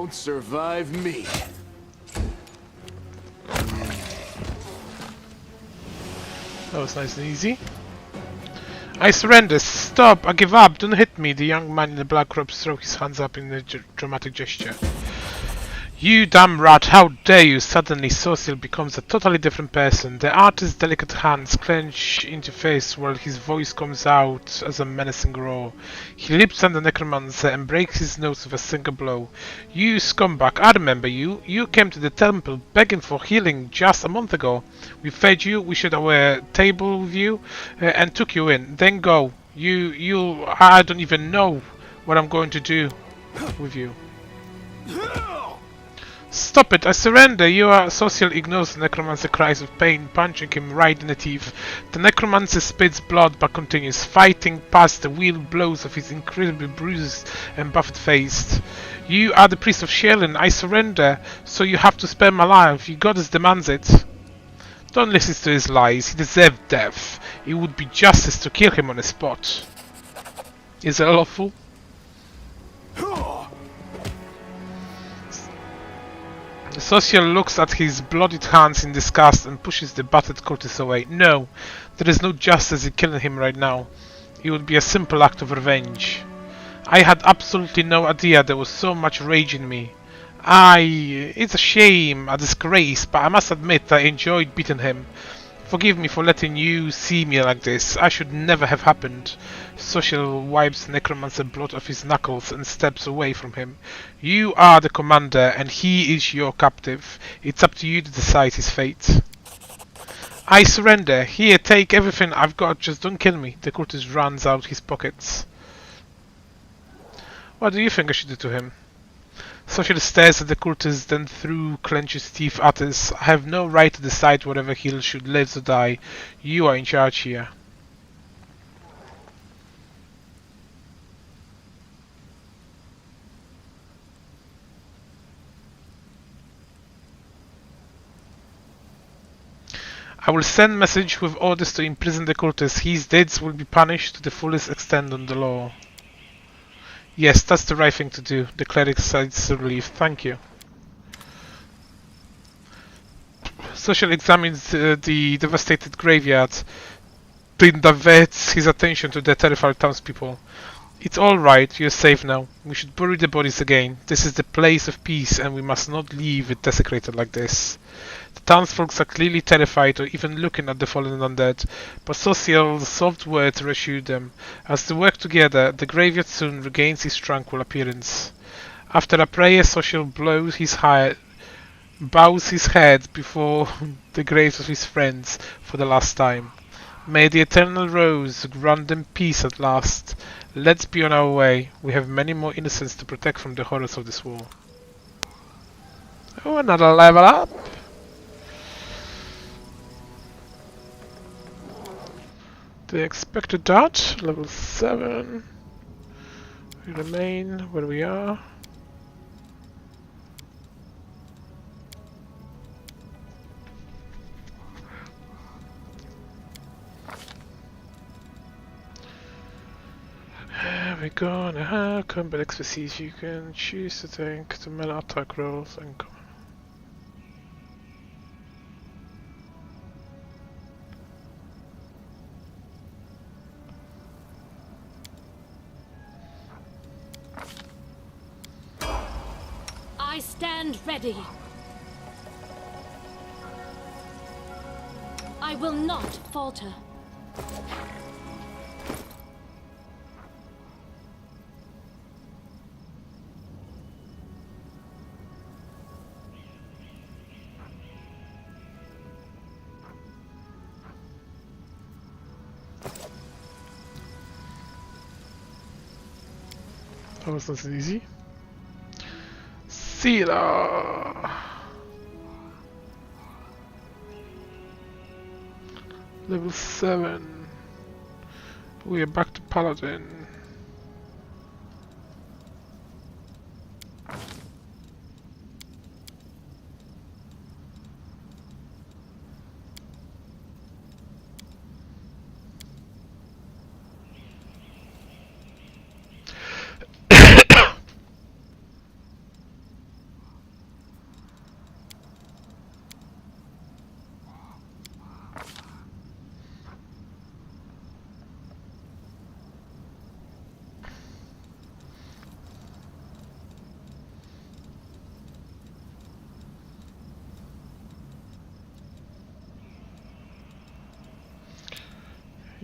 won't survive me. That was nice and easy. I surrender. Stop. I give up. Don't hit me. The young man in the black robe threw his hands up in a dramatic gesture. You damn rat, how dare you! Suddenly Social becomes a totally different person. The artist's delicate hands clench into face while his voice comes out as a menacing roar. He leaps on the necromancer and breaks his nose with a single blow. You scumbag, I remember you. You came to the temple begging for healing just a month ago. We fed you, we shared our table with you, and took you in. Then go. I don't even know what I'm going to do with you. Stop it! I surrender! You are... Social ignores the necromancer cries of pain, punching him right in the teeth. The necromancer spits blood but continues, fighting past the wheeled blows of his incredibly bruised and buffed face. You are the priest of Shelyn. I surrender, so you have to spare my life. Your goddess demands it. Don't listen to his lies. He deserved death. It would be justice to kill him on the spot. Is that lawful? Social looks at his bloodied hands in disgust and pushes the battered cultist away. No, there is no justice in killing him right now. It would be a simple act of revenge. I had absolutely no idea there was so much rage in me. It's a shame, a disgrace, but I must admit I enjoyed beating him. Forgive me for letting you see me like this. I should never have happened. Social wipes necromancer blood off his knuckles and steps away from him. You are the commander and he is your captive. It's up to you to decide his fate. I surrender. Here, take everything I've got. Just don't kill me. The cultist runs out his pockets. What do you think I should do to him? Social stares at the cultist, then through clenches teeth at us. I have no right to decide whether he should live or die. You are in charge here. I will send message with orders to imprison the cultist. His deeds will be punished to the fullest extent on the law. Yes, that's the right thing to do. The cleric sighs relief. Thank you. Social examines the devastated graveyard, then diverts his attention to the terrified townspeople. It's all right. You're safe now. We should bury the bodies again. This is the place of peace, and we must not leave it desecrated like this. The townsfolk are clearly terrified or even looking at the fallen undead, but Social's soft words reassure them. As they work together, the graveyard soon regains its tranquil appearance. After a prayer, Social bows his head before the graves of his friends for the last time. May the eternal rose grant them peace at last. Let's be on our way. We have many more innocents to protect from the horrors of this war. Oh, another level up! The expected that, level 7. We remain where we are. We're gonna have combat expertise. You can choose to take the melee attack rolls and come. I stand ready. I will not falter. That was nice and easy. Sila! Level 7. We are back to Paladin.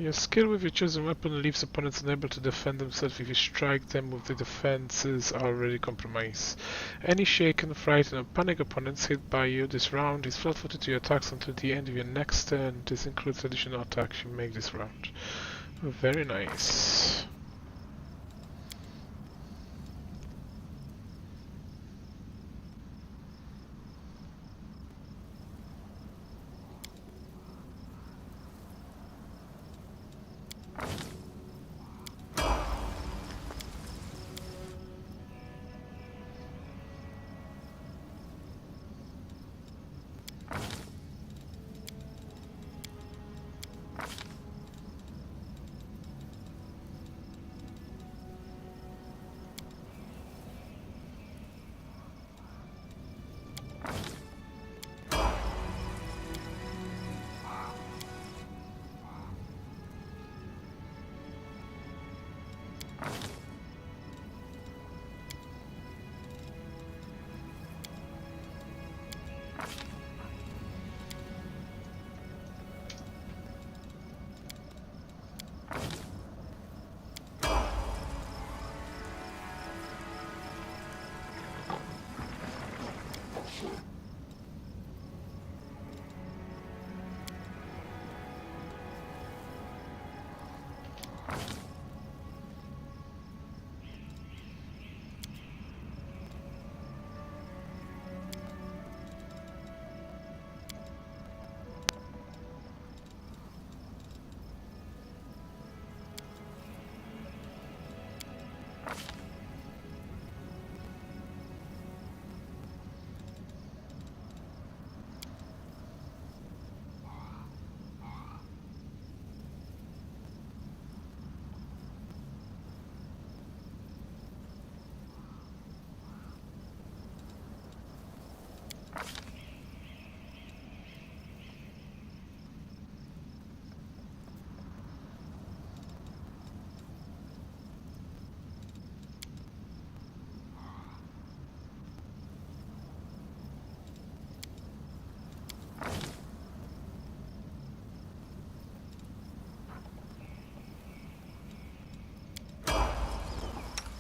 Your skill with your chosen weapon leaves opponents unable to defend themselves if you strike them with the defenses already compromised. Any shaken, frightened, or panicked opponents hit by you this round is flat-footed to your attacks until the end of your next turn. This includes additional attacks you make this round. Very nice.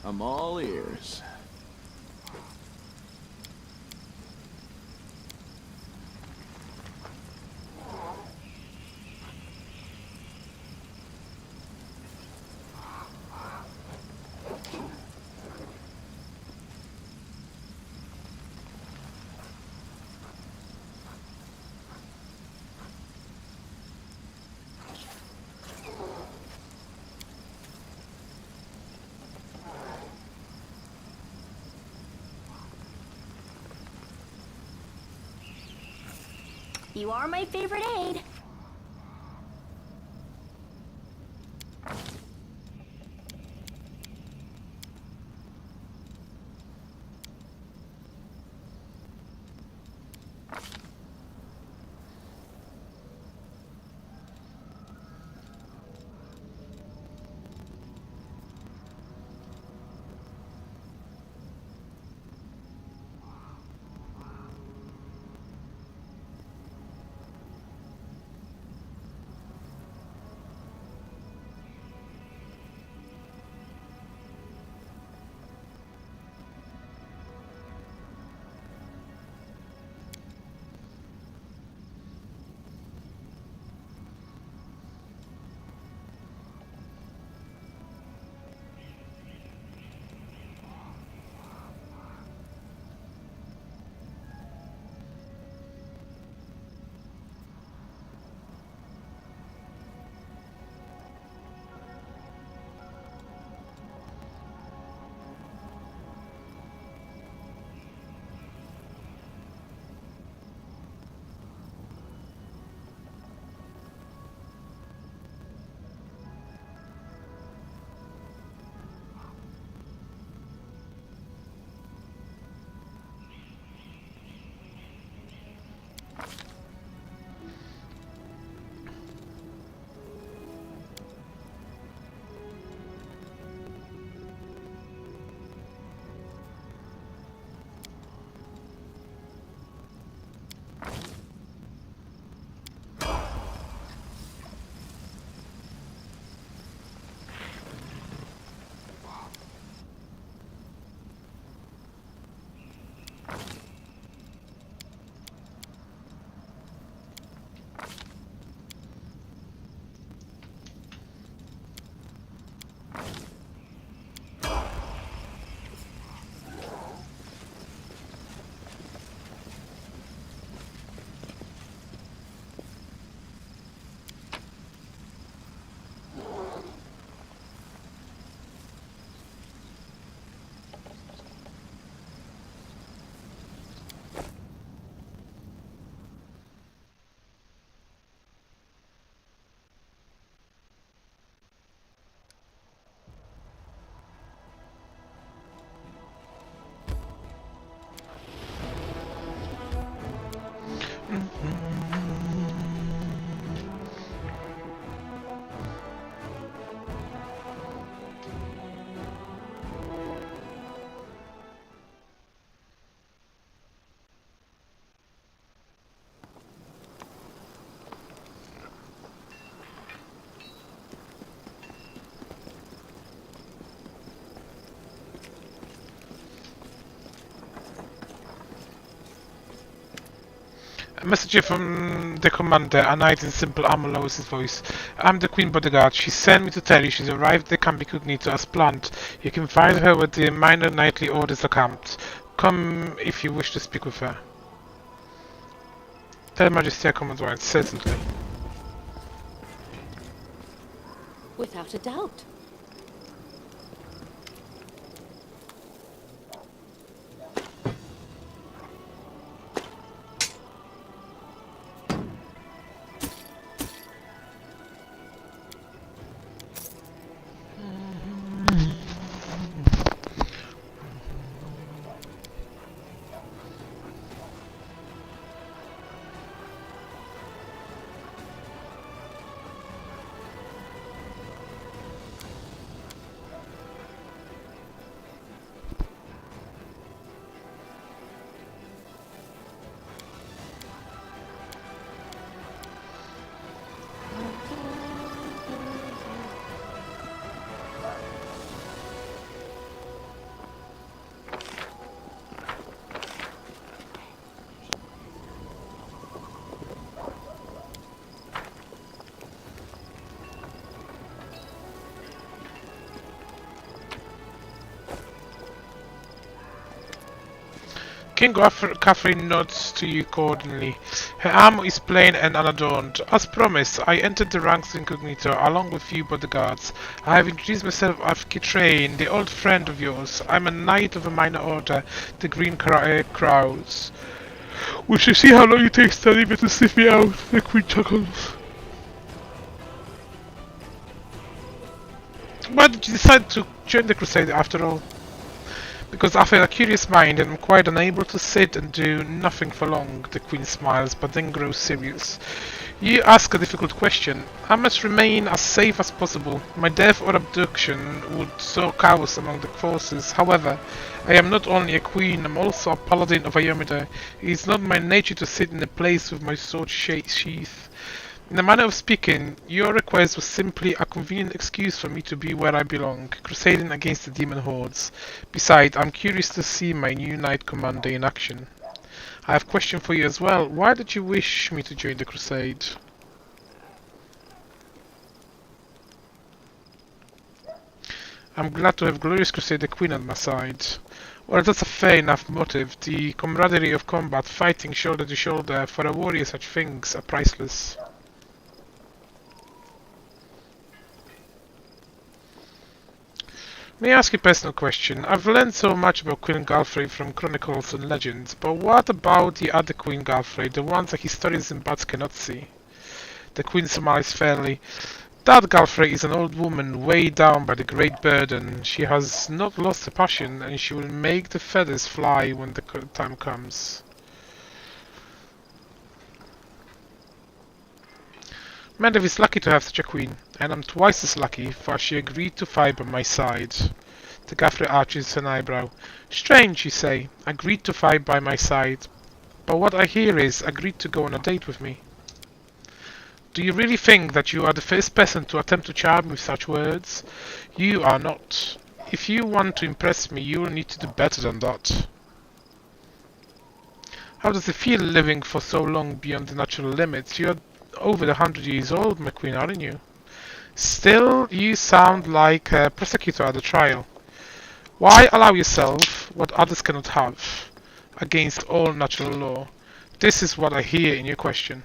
I'm all ears. You are my favorite aide. A message here from the commander, a knight in simple armor lowers his voice. I'm the Queen Bodyguard. She sent me to tell you she's arrived at the camp incognito as planned. You can find her where the minor knightly orders are camped. Come if you wish to speak with her. Tell Majesty I come at once, certainly. Without a doubt. King Catherine nods to you accordingly. Her armor is plain and unadorned. As promised, I entered the ranks incognito along with few bodyguards. I have introduced myself as Kitrain, the old friend of yours. I'm a knight of a minor order, the Green Crows. We shall see how long it takes to leave it to sniff me out, the Queen chuckles. Why did you decide to join the crusade after all? Because I have a curious mind and am quite unable to sit and do nothing for long, the Queen smiles, but then grows serious. You ask a difficult question. I must remain as safe as possible. My death or abduction would sow chaos among the forces. However, I am not only a queen, I am also a paladin of Ayomida. It is not my nature to sit in a place with my sword sheath. In a manner of speaking, your request was simply a convenient excuse for me to be where I belong, crusading against the demon hordes. Besides, I'm curious to see my new knight commander in action. I have a question for you as well. Why did you wish me to join the crusade? I'm glad to have glorious Crusader Queen on my side. Well, that's a fair enough motive. The camaraderie of combat, fighting shoulder to shoulder, for a warrior such things are priceless. May I ask you a personal question? I've learned so much about Queen Galfrey from chronicles and legends, but what about the other Queen Galfrey, the ones that historians and bats cannot see? The Queen smiles fairly. That Galfrey is an old woman weighed down by the great burden. She has not lost her passion, and she will make the feathers fly when the time comes. Mendev is lucky to have such a queen, and I'm twice as lucky, for she agreed to fight by my side. The Galfrey arches an eyebrow. Strange, you say, agreed to fight by my side. But what I hear is, agreed to go on a date with me. Do you really think that you are the first person to attempt to charm me with such words? You are not. If you want to impress me, you will need to do better than that. How does it feel living for so long beyond the natural limits? You are over 100 years old, my queen, aren't you? Still, you sound like a prosecutor at a trial. Why allow yourself what others cannot have, against all natural law? This is what I hear in your question.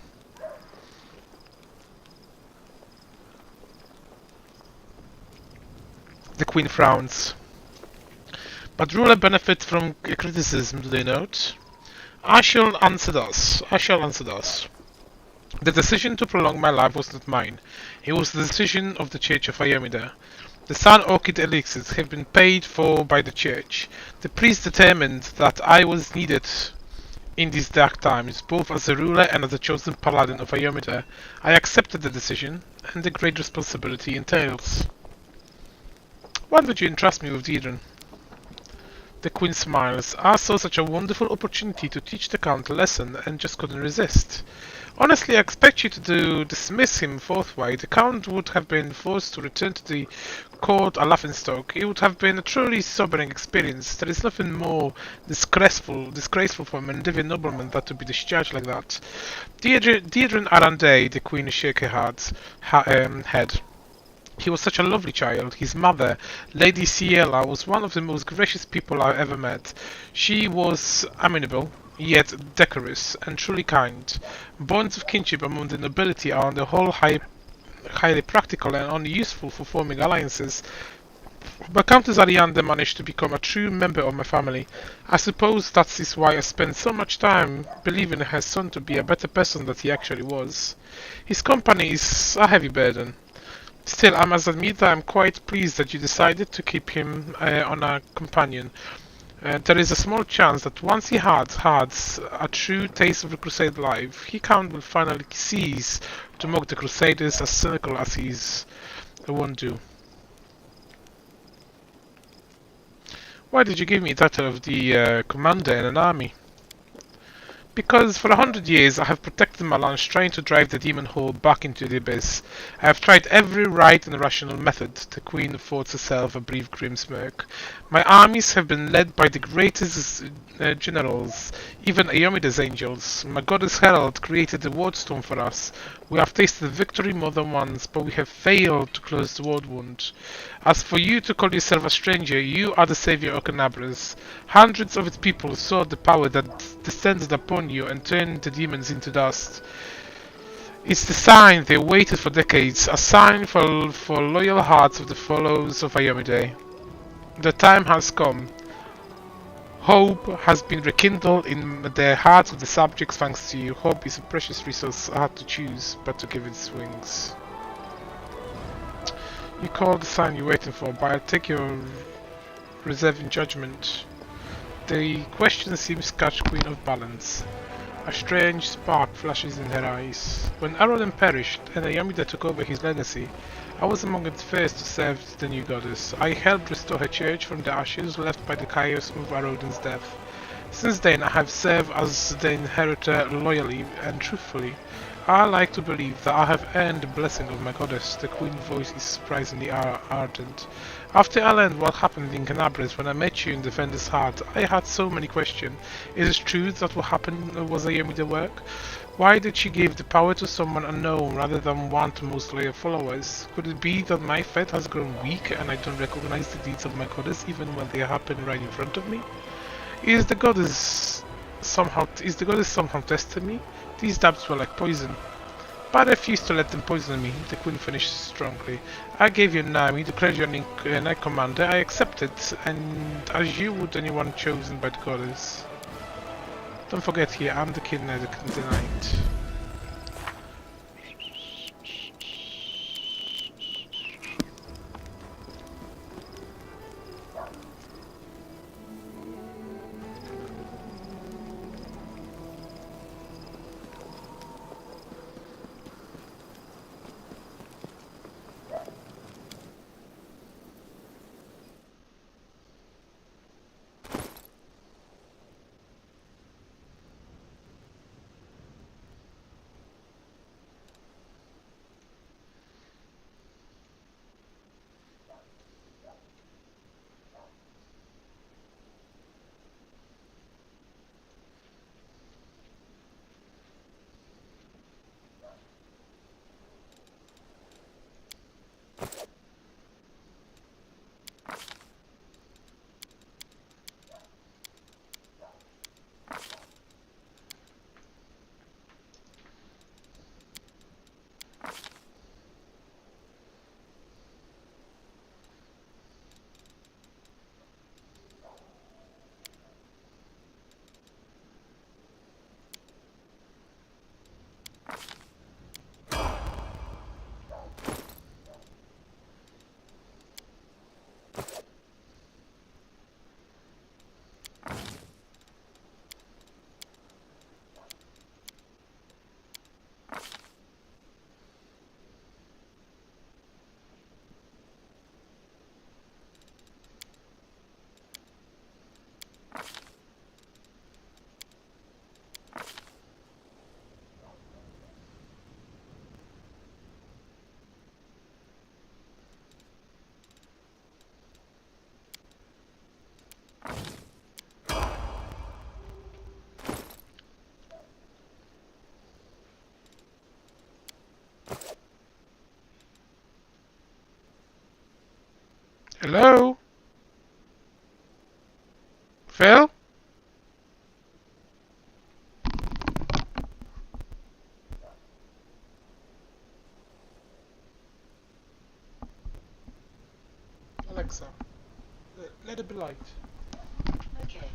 The queen frowns. But ruler benefits from criticism, do they not? I shall answer thus. The decision to prolong my life was not mine. It was the decision of the Church of Ayomida. The Sun Orchid elixirs have been paid for by the Church. The priest determined that I was needed in these dark times, both as a ruler and as a chosen paladin of Ayomida. I accepted the decision, and the great responsibility entails. Why would you entrust me with Deidre? The Queen smiles. I saw such a wonderful opportunity to teach the Count a lesson and just couldn't resist. Honestly, I expect you to dismiss him forthwith. The Count would have been forced to return to the court a laughingstock. It would have been a truly sobering experience. There is nothing more disgraceful for a Mendivian nobleman than to be discharged like that. Deirdre Arande, the Queen shook her head. He was such a lovely child. His mother, Lady Ciela, was one of the most gracious people I ever met. She was amiable, yet decorous, and truly kind. Bonds of kinship among the nobility are on the whole highly practical and only useful for forming alliances. But Countess Ariande managed to become a true member of my family. I suppose that is why I spent so much time believing her son to be a better person than he actually was. His company is a heavy burden. Still, I must admit that I'm quite pleased that you decided to keep him on a companion. There is a small chance that once he has a true taste of the Crusade life, he will finally cease to mock the Crusaders as cynical as he's wont do. Why did you give me that of the commander in an army? Because for 100 years I have protected my lands trying to drive the demon horde back into the abyss. I have tried every right and rational method. The Queen affords herself a brief grim smirk. My armies have been led by the greatest generals, even Aeomida's angels. My goddess Herald created the Wardstorm for us. We have tasted victory more than once, but we have failed to close the war wound. As for you to call yourself a stranger, you are the savior of Canabras. Hundreds of its people saw the power that descended upon you and turned the demons into dust. It's the sign they waited for decades, a sign for loyal hearts of the followers of Ayomide. The time has come. Hope has been rekindled in the hearts of the subjects thanks to you. Hope is a precious resource I had to choose, but to give its wings. You call the sign you're waiting for, but I'll take your reserve in judgment. The question seems catch Queen of Balance. A strange spark flashes in her eyes. When Aroden perished and Ayamida took over his legacy, I was among the first to serve the new goddess. I helped restore her church from the ashes left by the chaos of Aroden's death. Since then, I have served as the inheritor loyally and truthfully. I like to believe that I have earned the blessing of my goddess. The Queen's voice is surprisingly ardent. After I learned what happened in Canabras when I met you in Defender's Heart, I had so many questions. Is it true that what happened was Ayamida work? Why did she give the power to someone unknown rather than one to most loyal followers? Could it be that my faith has grown weak and I don't recognize the deeds of my goddess even when they happen right in front of me? Is the goddess somehow testing me? These doubts were like poison. But I refused to let them poison me, the Queen finished strongly. I gave you Nami, declared your Knight Commander. I accepted, and as you would anyone chosen by the goddess. Don't forget here, I'm the Kid Knight, the Knight. Hello? Phil? Alexa, let it be light. Okay.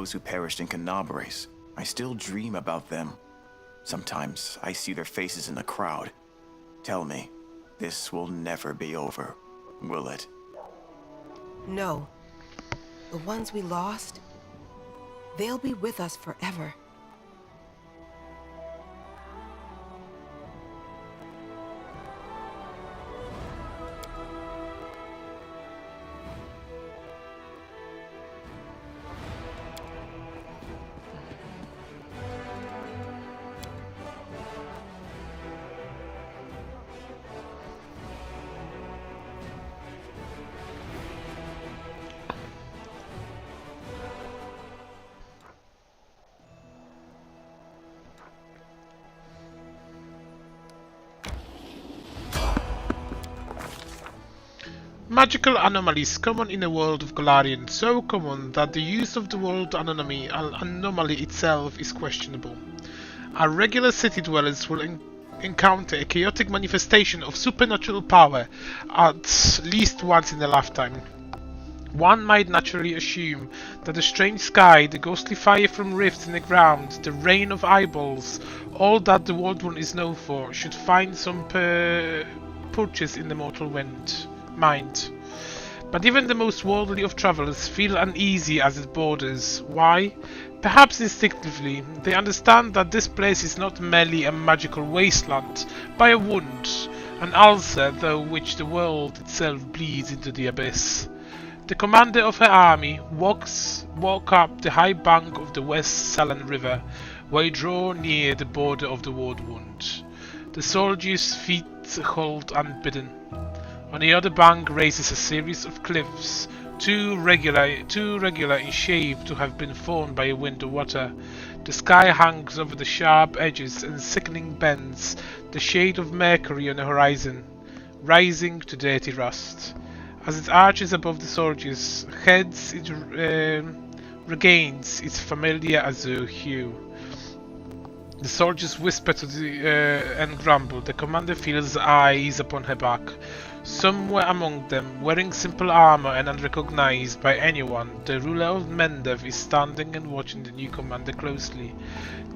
those who perished in Canabres. I still dream about them. Sometimes I see their faces in the crowd. Tell me, this will never be over, will it? No. The ones we lost, they'll be with us forever. Magical anomalies common in the world of Golarion, so common that the use of the word anomaly itself is questionable. Our regular city dwellers will encounter a chaotic manifestation of supernatural power at least once in a lifetime. One might naturally assume that the strange sky, the ghostly fire from rifts in the ground, the rain of eyeballs, all that the World One is known for, should find some purchase in the mortal mind. But even the most worldly of travelers feel uneasy as it borders. Why? Perhaps instinctively, they understand that this place is not merely a magical wasteland, but a wound, an ulcer through which the world itself bleeds into the abyss. The commander of her army walk up the high bank of the West Sullen River, where they draw near the border of the World Wound. The soldiers' feet halt unbidden. On the other bank rises a series of cliffs, too regular in shape to have been formed by a wind or water. The sky hangs over the sharp edges and sickening bends, the shade of Mercury on the horizon, rising to dirty rust. As it arches above the soldiers' heads, it regains its familiar azure hue. The soldiers whisper and grumble. The commander feels eyes upon her back. Somewhere among them, wearing simple armor and unrecognized by anyone, the ruler of Mendev is standing and watching the new commander closely.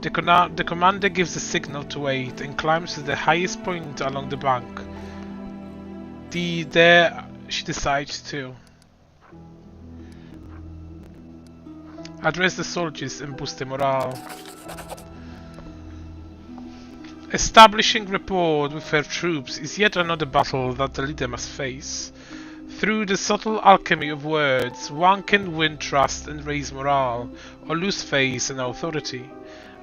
The commander gives a signal to wait and climbs to the highest point along the bank. There she decides to address the soldiers and boost their morale. Establishing rapport with her troops is yet another battle that the leader must face. Through the subtle alchemy of words, one can win trust and raise morale, or lose faith and authority.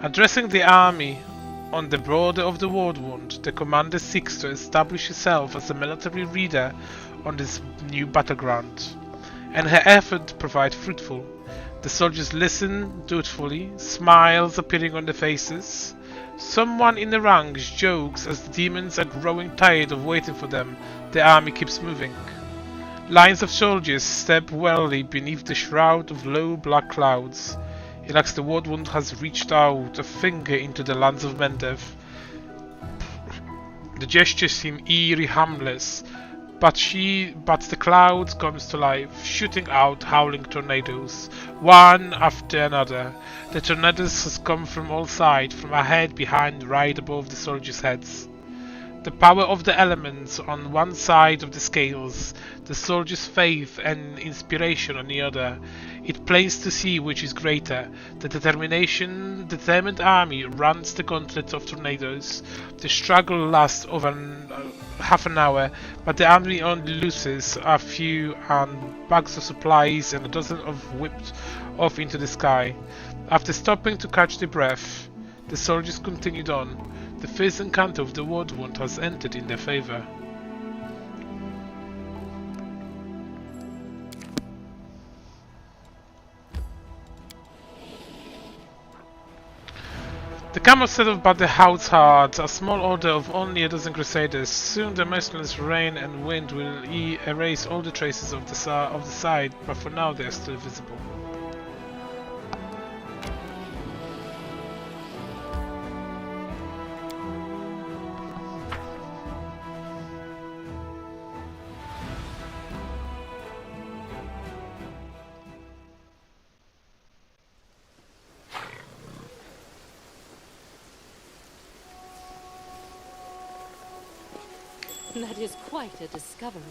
Addressing the army on the border of the World Wound, the commander seeks to establish herself as a military leader on this new battleground, and her efforts prove fruitful. The soldiers listen dutifully, smiles appearing on their faces. Someone in the ranks jokes as the demons are growing tired of waiting for them. The army keeps moving. Lines of soldiers step warily beneath the shroud of low black clouds. It looks the World Wound has reached out a finger into the lands of Mendev. The gestures seem eerie, harmless, but the clouds comes to life, shooting out howling tornadoes, one after another. The tornadoes has come from all sides, from ahead, behind, right above the soldiers' heads. The power of the elements on one side of the scales, the soldiers' faith and inspiration on the other. It plains to see which is greater. The determined army runs the gauntlet of tornadoes. The struggle lasts over half an hour, but the army only loses a few bags of supplies and a dozen of whipped off into the sky. After stopping to catch their breath, the soldiers continued on. The first encounter of the World Wound has entered in their favor. The camels set off by the Househeart, a small order of only a dozen crusaders. Soon the merciless rain and wind will erase all the traces of the side, but for now they are still visible. That is quite a discovery.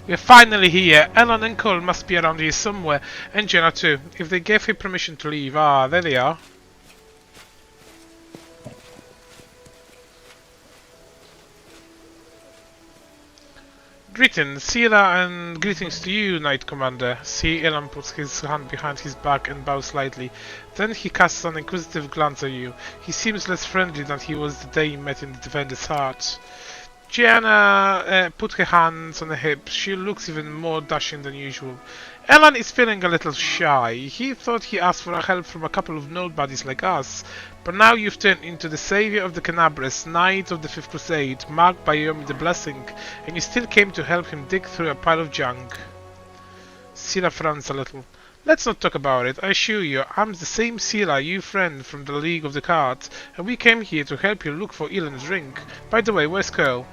We're finally here. Aeon and Cole must be around here somewhere, and Jenna too. If they gave him permission to leave, there they are. Greetings, Sierra, and greetings to you, Knight Commander. See, Aeon puts his hand behind his back and bows slightly. Then he casts an inquisitive glance at you. He seems less friendly than he was the day you met in the Defender's Heart. Gianna put her hands on her hips. She looks even more dashing than usual. Aeon is feeling a little shy. He thought he asked for help from a couple of nobodies like us. But now you've turned into the savior of the Canabres, Knight of the Fifth Crusade, marked by Yomi the Blessing, and you still came to help him dig through a pile of junk. Sira frowns a little. Let's not talk about it. I assure you, I'm the same Sira, you friend from the League of the Cards, and we came here to help you look for Elan's ring. By the way, where's Curl?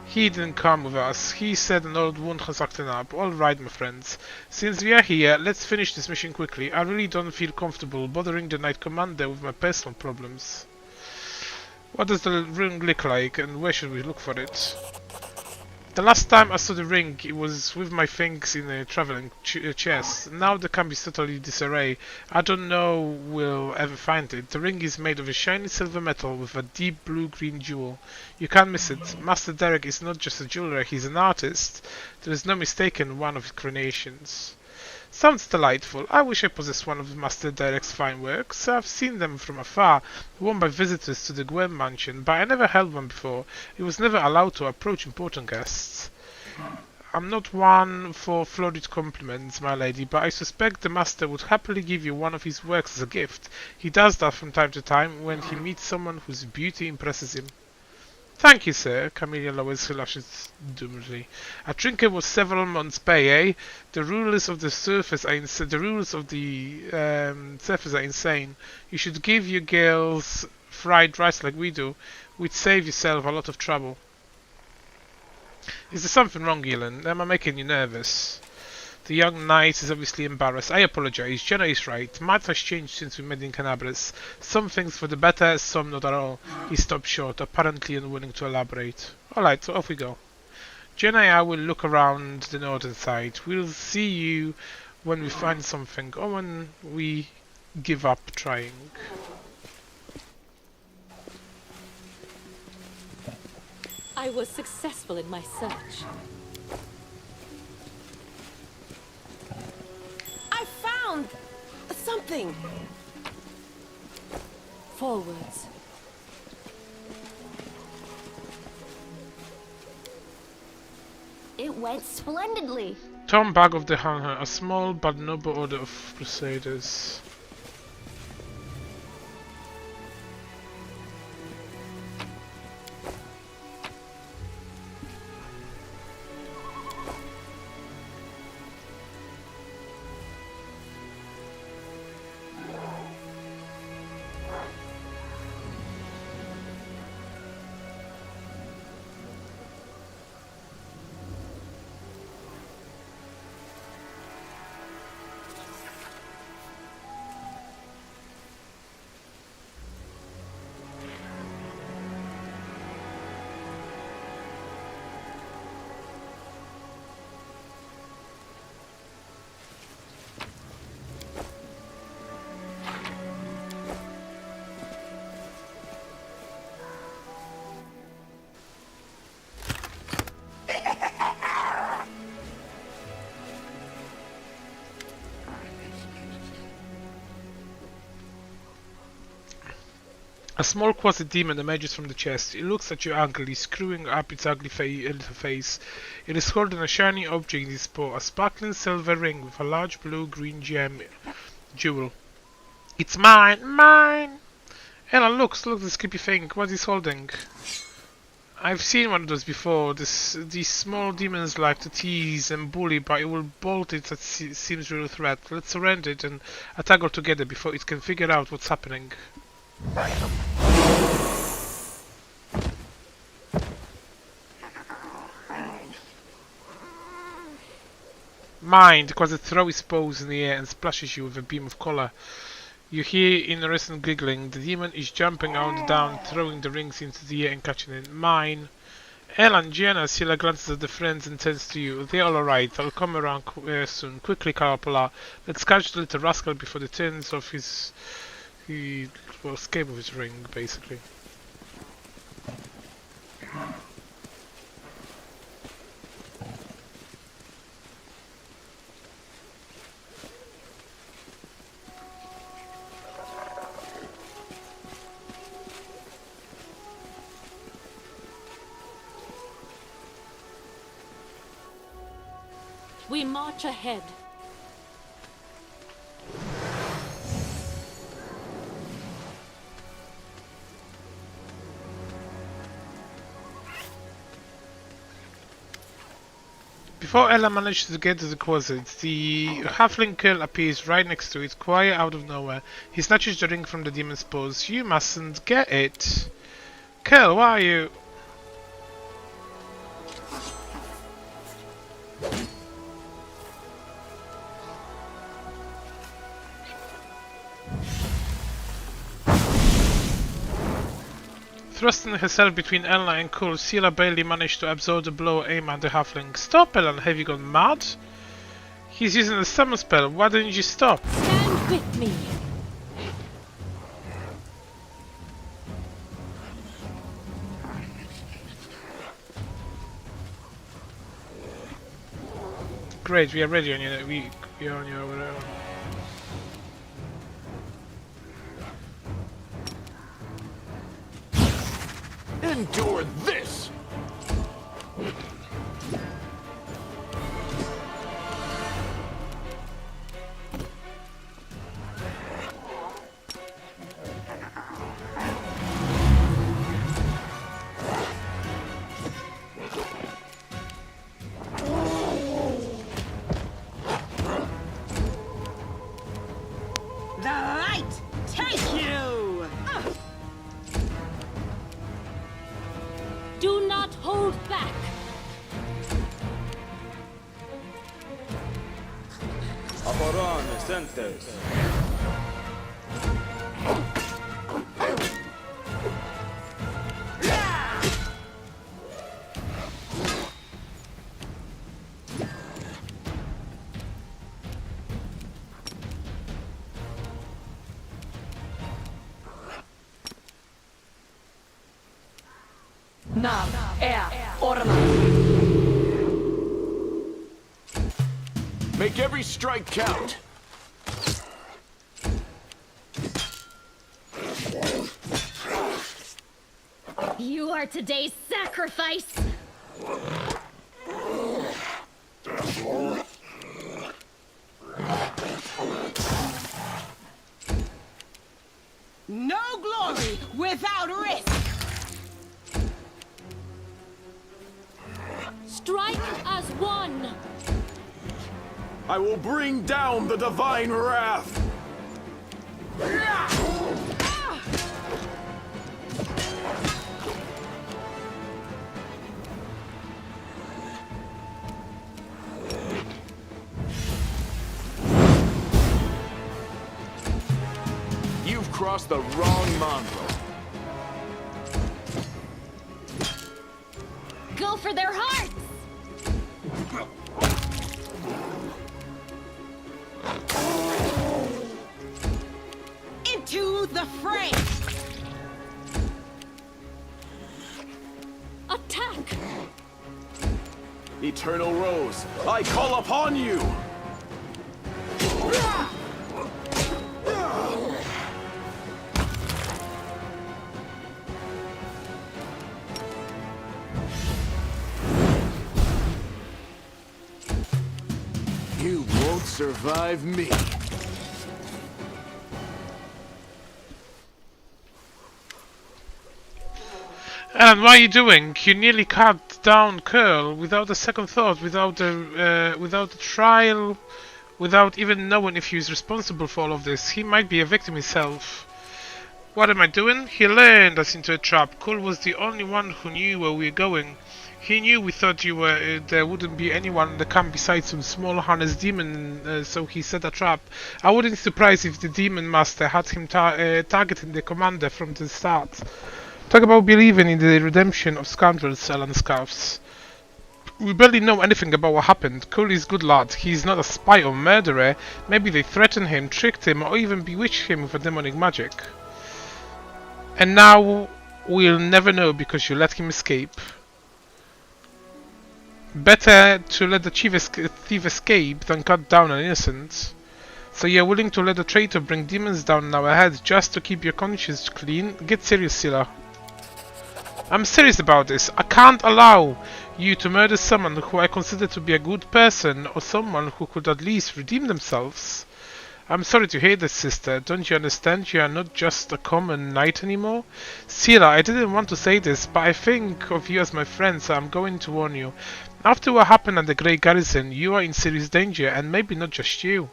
He didn't come with us. He said an old wound has acted up. Alright, my friends. Since we are here, let's finish this mission quickly. I really don't feel comfortable bothering the Knight Commander with my personal problems. What does the ring look like, and where should we look for it? The last time I saw the ring, it was with my things in a traveling chest. Now the camp is totally disarray. I don't know we'll ever find it. The ring is made of a shiny silver metal with a deep blue-green jewel. You can't miss it. Master Derek is not just a jeweler, he's an artist. There is no mistaking one of his creations. Sounds delightful. I wish I possessed one of Master Derek's fine works. I've seen them from afar, worn by visitors to the Gwen mansion, but I never held one before. It was never allowed to approach important guests. I'm not one for florid compliments, my lady, but I suspect the master would happily give you one of his works as a gift. He does that from time to time when he meets someone whose beauty impresses him. Thank you, sir. Camellia lowers her lashes doomedly. A trinket was several months' pay, eh? The rulers of the surface are surface are insane. You should give your girls fried rice like we do. We'd save yourself a lot of trouble. Is there something wrong, Elan? Am I making you nervous? The young knight is obviously embarrassed. I apologize. Jenna is right. Much has changed since we met in Canabres. Some things for the better, some not at all. He stopped short, apparently unwilling to elaborate. Alright, so off we go. Jenna and I will look around the northern side. We'll see you when we find something, or when we give up trying. I was successful in my search. I found something. Forwards. It went splendidly. Tom Bag of the Hunter, a small but noble order of crusaders. A small quasi-demon emerges from the chest. It looks at you angrily, screwing up its ugly little face. It is holding a shiny object in its paw, a sparkling silver ring with a large blue-green jewel. It's mine! Mine! Ella, look this creepy thing. What is holding? I've seen one of those before. These small demons like to tease and bully, but it will bolt it that seems real threat. Let's surrender it and attack all together before it can figure out what's happening. Mind, because it throws bows in the air and splashes you with a beam of color. You hear innocent giggling. The demon is jumping out and down, throwing the rings into the air and catching it. Mine. Ellen, Gianna, Scylla glances at the friends and turns to you. They're all alright. I'll come around soon. Quickly, Carapola. Let's catch the little rascal before he turns off his... He will escape with his ring, basically. We march ahead. Before Ella manages to get to the closet, the halfling girl appears right next to it, quiet out of nowhere. He snatches the ring from the demon's paws. You mustn't get it. Curl, why are you... Thrusting herself between Elna and Cole, Scylla barely managed to absorb the blow aimed at the halfling. Stop, Ellen, have you gone mad? He's using a summon spell, why didn't you stop? Stand with me. Great, we are ready on you. We are on you over there. Endure this! The light take you! Do not hold back. Aporon Sentes. Nam, Orla. Make every strike count. You are today's sacrifice! No glory without risk! Strike as one. I will bring down the divine wrath. You've crossed the wrong mongrel. Go for their hearts! Into the fray! Attack. Eternal Rose, I call upon you! You won't survive me. Ellen, what are you doing? You nearly cut down Curl without a second thought, without a trial, without even knowing if he was responsible for all of this. He might be a victim himself. What am I doing? He lured us into a trap. Cole was the only one who knew where we were going. He knew we thought you were. There wouldn't be anyone in the camp besides some small harness demon, so he set a trap. I wouldn't be surprised if the demon master had him targeting the commander from the start. Talk about believing in the redemption of scoundrels, Alan Scarfs. We barely know anything about what happened. Cooley's good lad. He's not a spy or murderer. Maybe they threatened him, tricked him, or even bewitched him with a demonic magic. And now we'll never know because you let him escape. Better to let the thief escape than cut down an innocent. So you're willing to let a traitor bring demons down on our heads just to keep your conscience clean? Get serious, Scylla. I'm serious about this. I can't allow you to murder someone who I consider to be a good person or someone who could at least redeem themselves. I'm sorry to hear this, sister. Don't you understand you are not just a common knight anymore? Scylla, I didn't want to say this, but I think of you as my friend, so I'm going to warn you. After what happened at the Grey Garrison, you are in serious danger, and maybe not just you.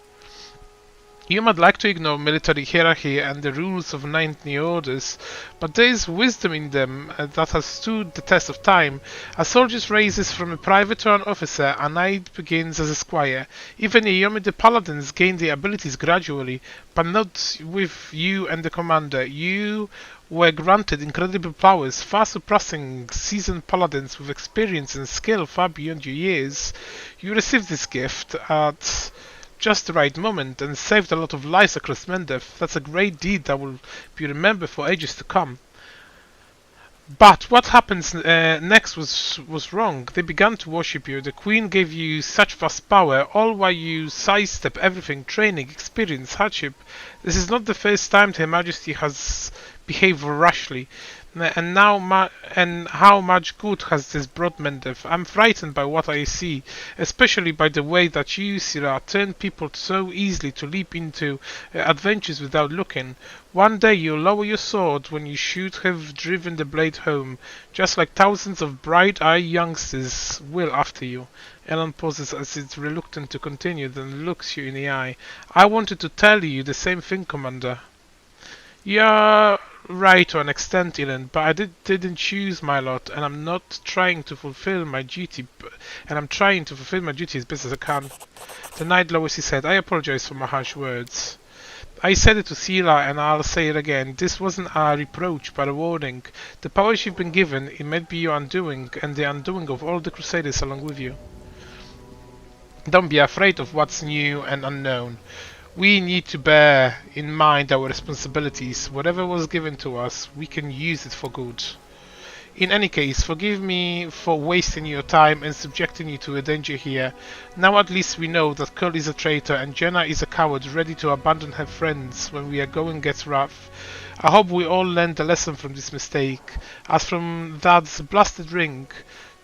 You might like to ignore military hierarchy and the rules of Ninth New Orders, but there is wisdom in them that has stood the test of time. A soldier raises from a private to an officer, a knight begins as a squire. Even Yomide paladins gain their abilities gradually, but not with you and the commander. You were granted incredible powers, far surpassing seasoned paladins with experience and skill far beyond your years. You received this gift at just the right moment and saved a lot of lives across Mendef. That's a great deed that will be remembered for ages to come. But what happens next was wrong. They began to worship you. The Queen gave you such vast power, all while you sidestep everything: training, experience, hardship. This is not the first time Her Majesty has behaved rashly. And now, and how much good has this brought Mendef? I'm frightened by what I see, especially by the way that you, Scylla, turn people so easily to leap into adventures without looking. One day you'll lower your sword when you should have driven the blade home, just like thousands of bright-eyed youngsters will after you. Elon pauses as it's reluctant to continue, then looks you in the eye. I wanted to tell you the same thing, Commander. You're right to an extent, Elon, but I didn't choose my lot, and I'm not trying to fulfill my duty, and I'm trying to fulfill my duty as best as I can. The knight lowers his head. I apologize for my harsh words. I said it to Scylla, and I'll say it again. This wasn't a reproach, but a warning. The powers you've been given, it might be your undoing, and the undoing of all the Crusaders along with you. Don't be afraid of what's new and unknown. We need to bear in mind our responsibilities. Whatever was given to us, we can use it for good. In any case, forgive me for wasting your time and subjecting you to a danger here. Now at least we know that Curl is a traitor and Jenna is a coward ready to abandon her friends when we are going gets rough. I hope we all learned a lesson from this mistake. As from that blasted ring,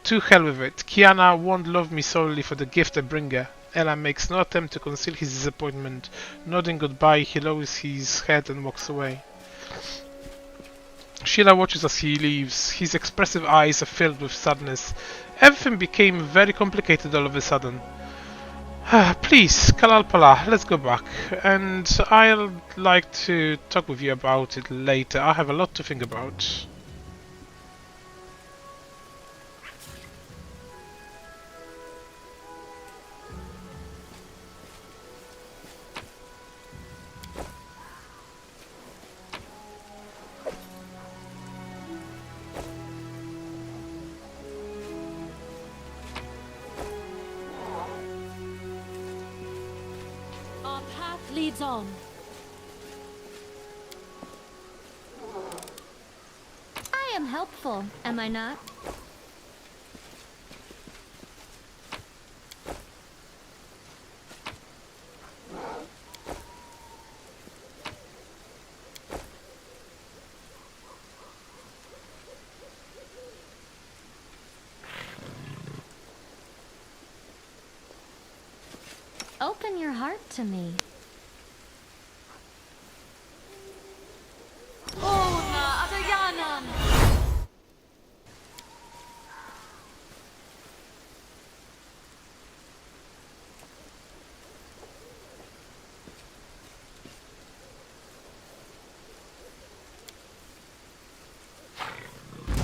to hell with it. Kiana won't love me solely for the gift I bring her. Ella makes no attempt to conceal his disappointment. Nodding goodbye, he lowers his head and walks away. Sheila watches as he leaves. His expressive eyes are filled with sadness. Everything became very complicated all of a sudden. Please, Kalalpala, let's go back. And I'll like to talk with you about it later. I have a lot to think about. Our path leads on. I am helpful, am I not? Open your heart to me. Una Adayanan!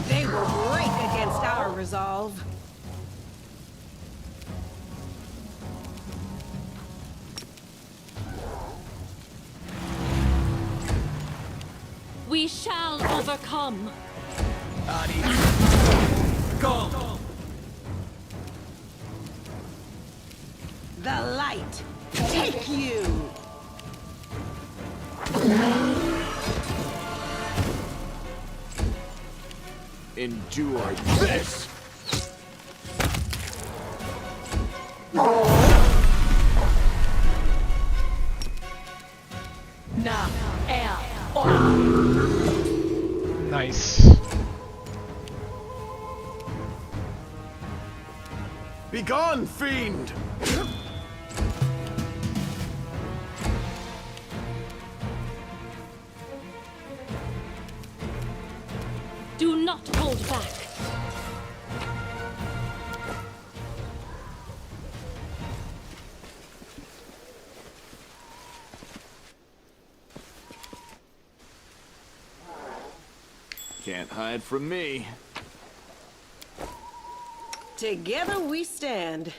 They will break against our resolve. We shall overcome. Go! The light, take you! Endure this! Na, Aeon. Nice. Begone, fiend! Do not hold back. Can't hide from me. Together we stand.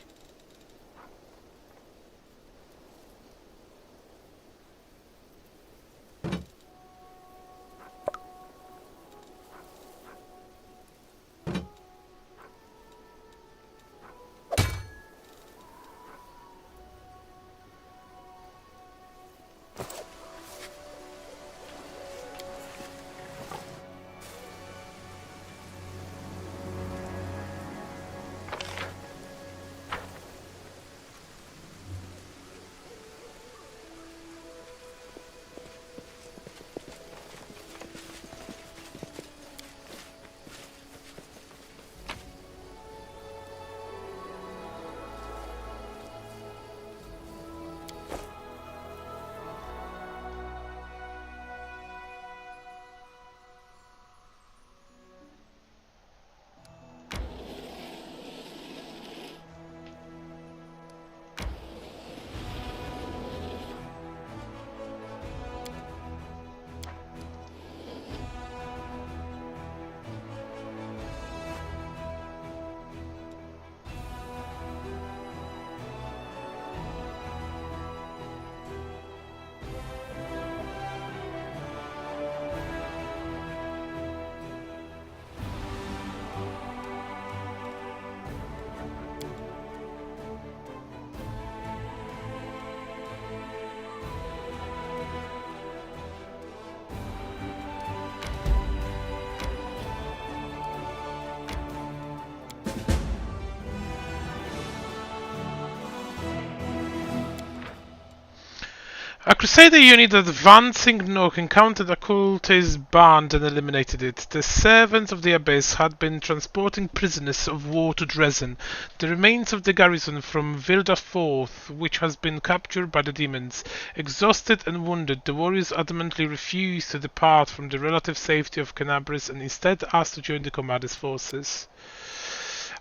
A Crusader unit advancing north encountered a cultist band and eliminated it. The Servants of the Abyss had been transporting prisoners of war to Dresden, the remains of the garrison from Vilda Fourth, which has been captured by the demons. Exhausted and wounded, the warriors adamantly refused to depart from the relative safety of Canabris and instead asked to join the commander's forces.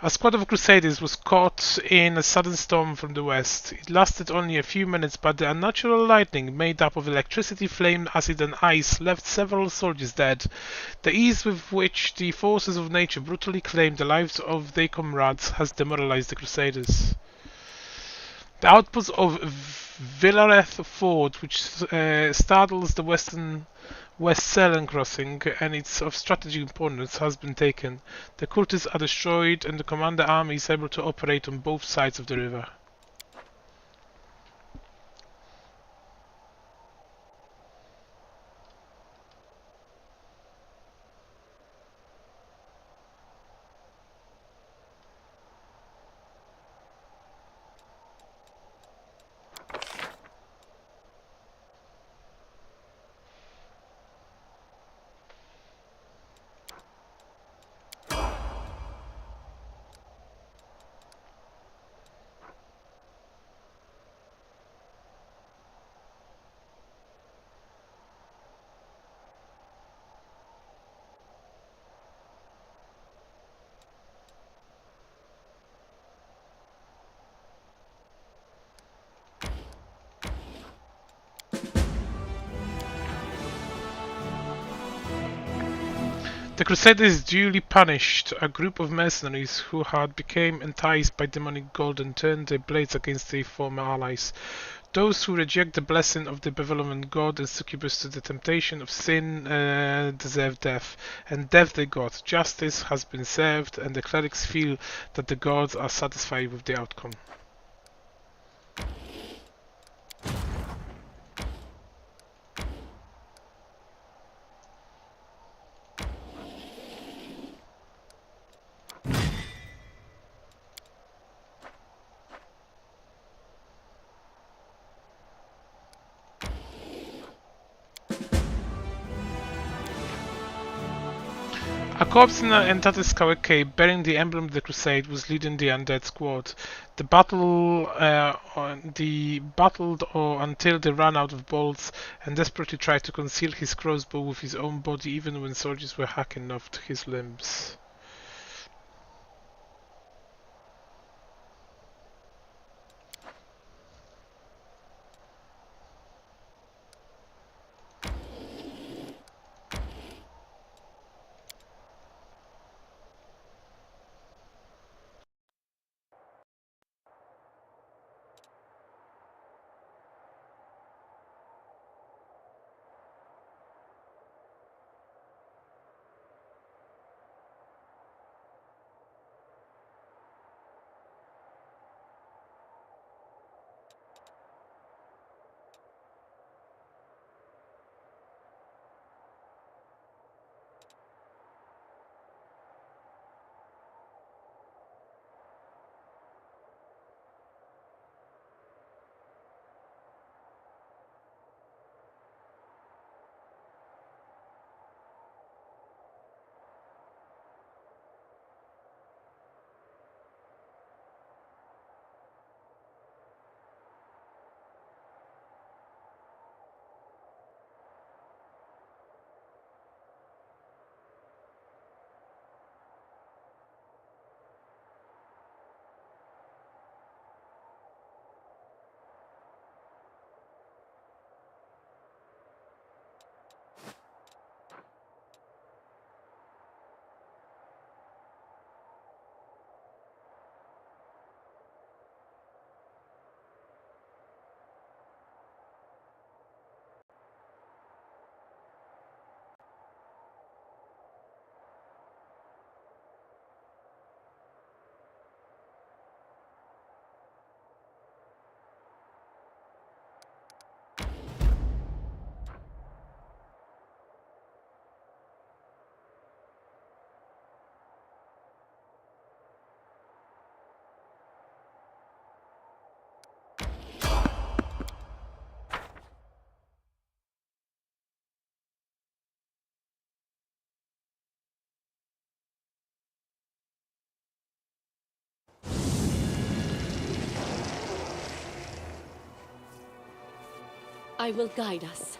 A squad of Crusaders was caught in a sudden storm from the west. It lasted only a few minutes, but the unnatural lightning, made up of electricity, flame, acid and ice, left several soldiers dead. The ease with which the forces of nature brutally claimed the lives of their comrades has demoralized the Crusaders. The outpost of Villareth Fort, which straddles the West Selen crossing and its of strategic importance, has been taken. The cultists are destroyed and the commander army is able to operate on both sides of the river. The Crusaders duly punished a group of mercenaries who had become enticed by demonic gold and turned their blades against their former allies. Those who reject the blessing of the benevolent god and succubus to the temptation of sin deserve death, and death they got. Justice has been served, and the clerics feel that the gods are satisfied with the outcome. A corpse in an Entatescawa cave bearing the emblem of the crusade was leading the undead squad. They battled until they ran out of bolts and desperately tried to conceal his crossbow with his own body even when soldiers were hacking off his limbs. I will guide us.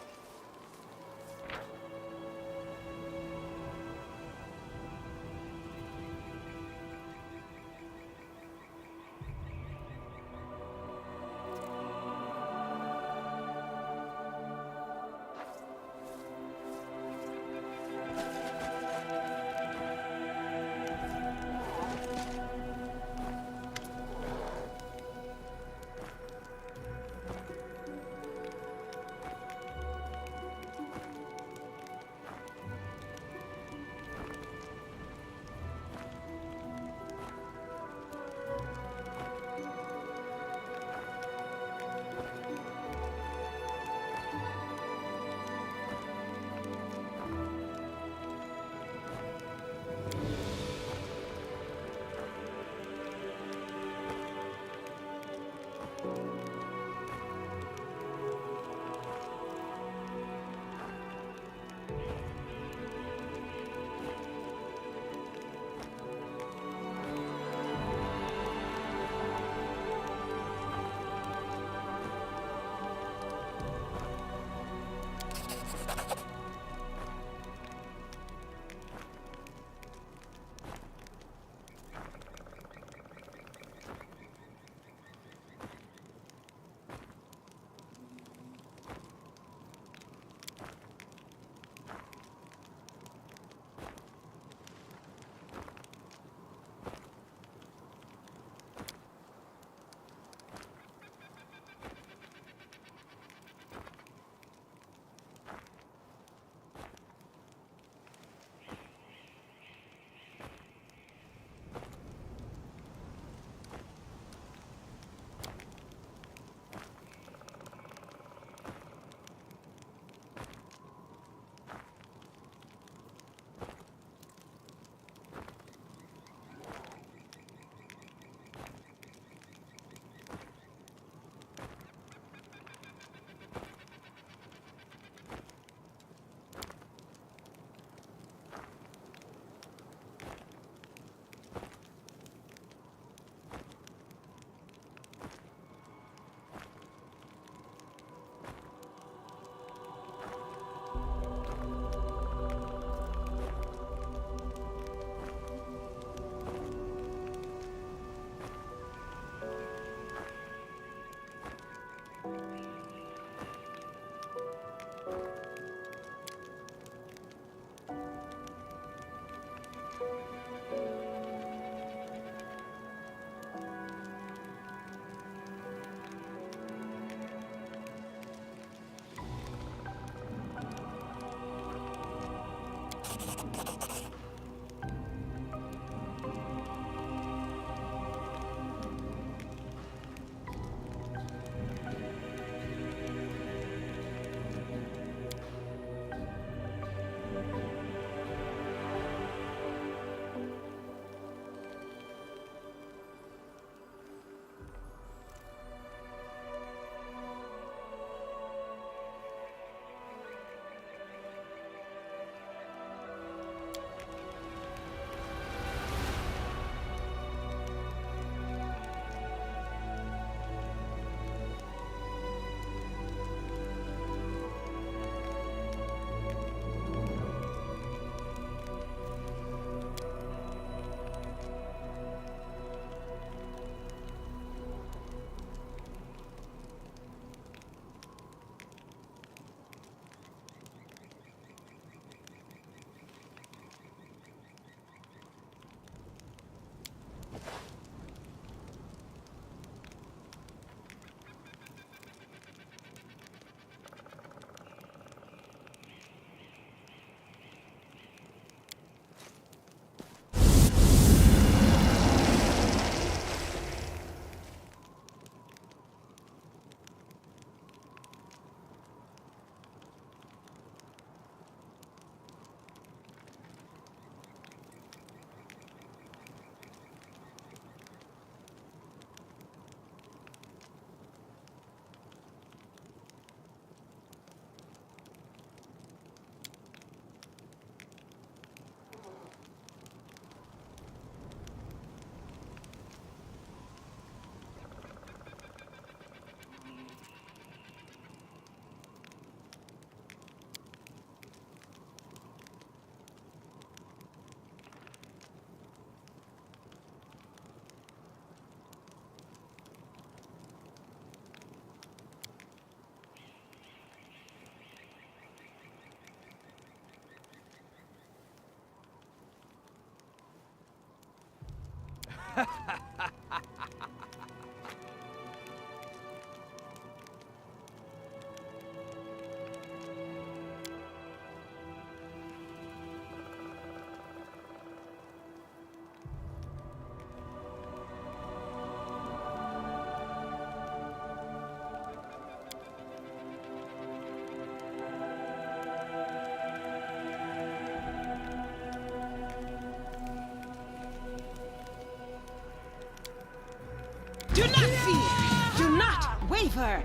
Do not fear! Do not waver!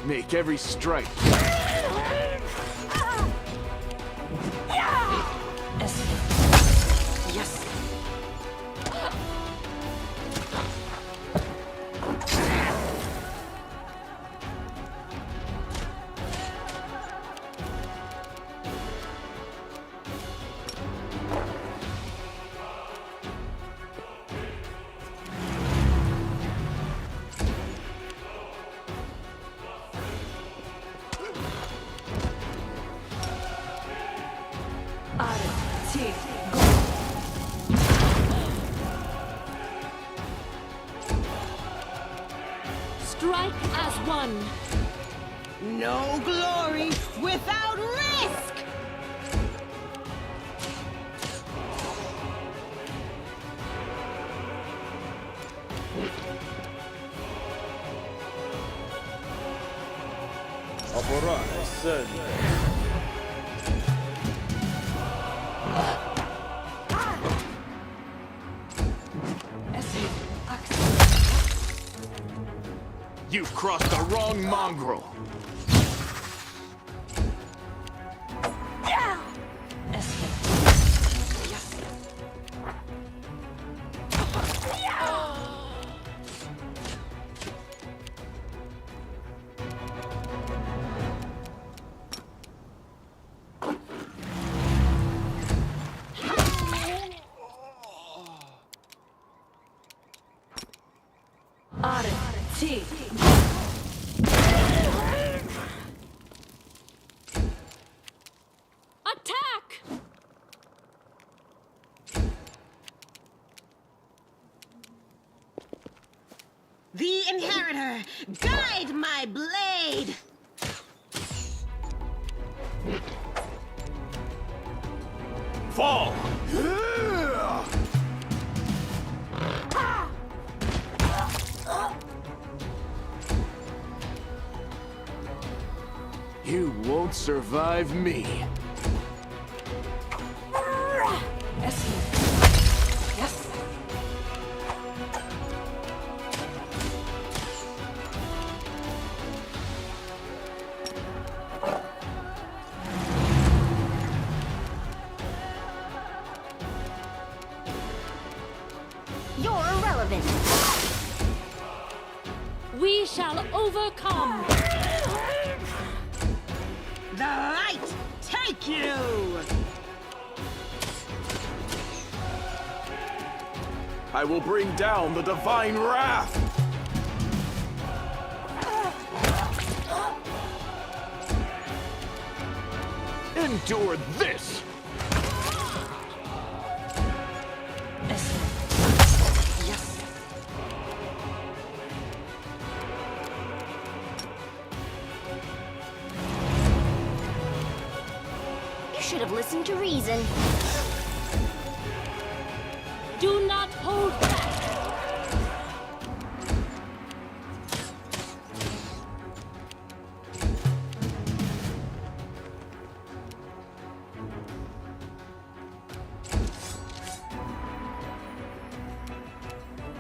Make every strike. Yes. Strike as one. No glory without risk! Aporan, I said. You've crossed the wrong mongrel. the inheritor. Guide my blade. Fall! You won't survive me. Yes. Yes. You're irrelevant. We shall overcome. The light take you. I will bring down the divine wrath. Endure this. Yes. You should have listened to reason. Do not hold back.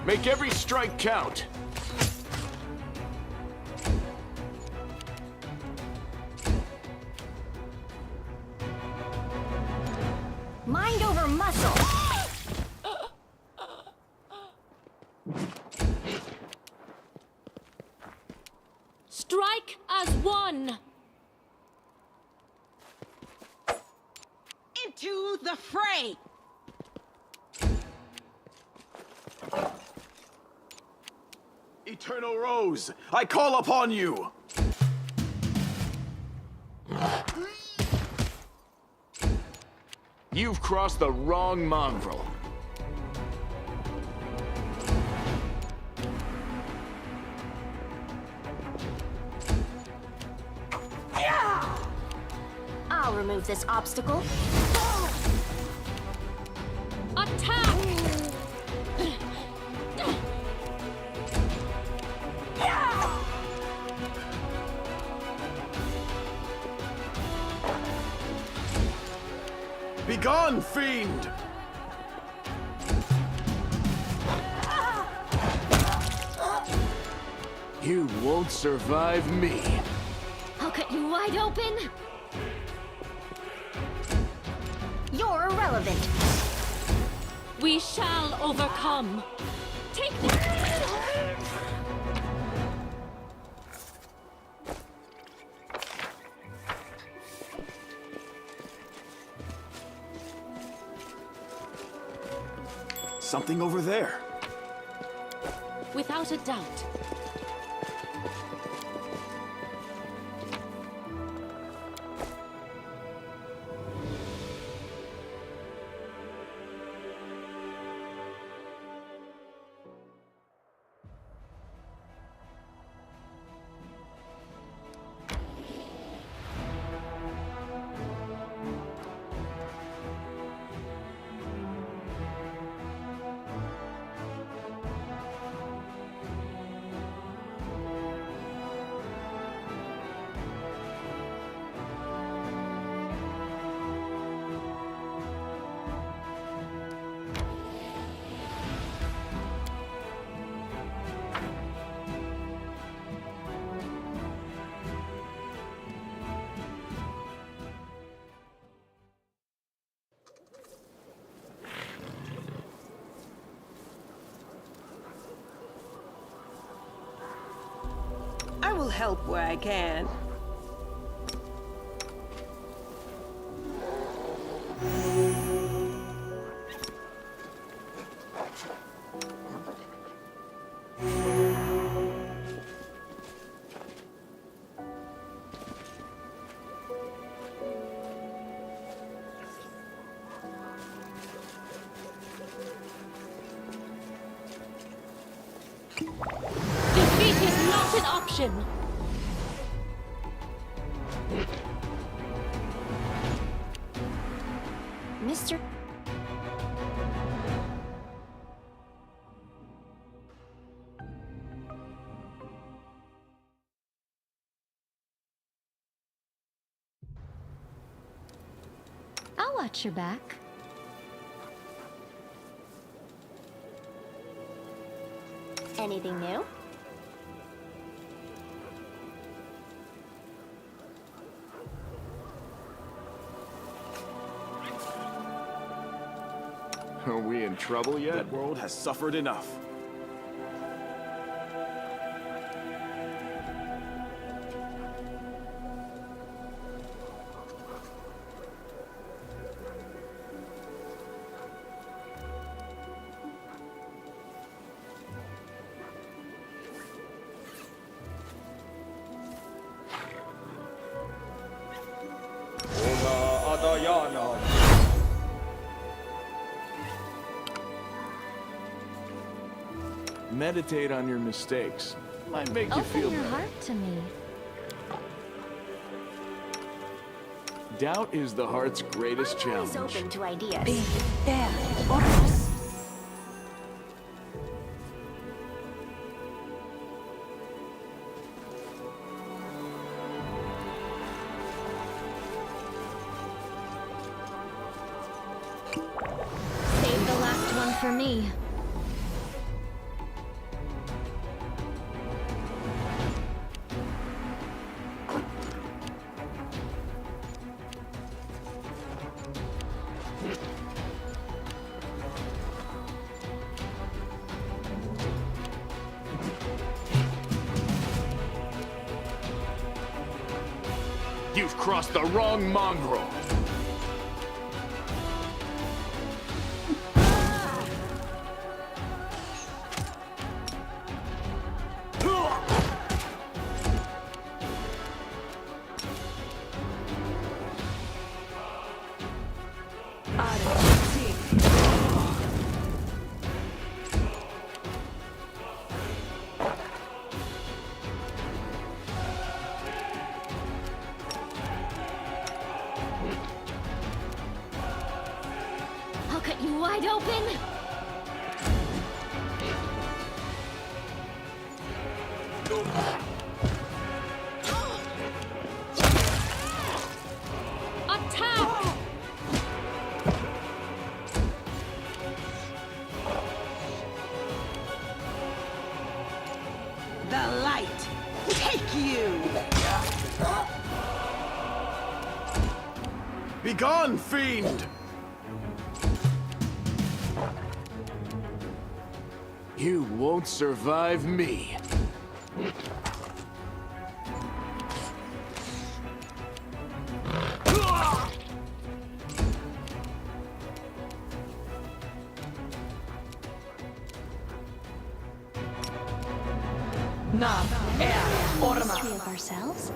Make every strike count. Mind over muscle. Strike as one. Into the fray. Eternal Rose, I call upon you. You've crossed the wrong mongrel. I'll remove this obstacle. Attack! Begone, fiend! You won't survive me. I'll cut you wide open. You're irrelevant. We shall overcome. Take this. Something over there. Without a doubt. I will help where I can. option. Mr. I'll watch your back. Anything new? Are we in trouble yet? The world has suffered enough. Meditate on your mistakes. Might make you Open feel your better. heart to me. Doubt is the heart's greatest I'm always challenge. open to ideas. Save the last one for me. You've crossed the wrong mongrel. I'll cut you wide open. Attack! The light! Take you! Begone, fiend! You won't survive me. Three of ourselves?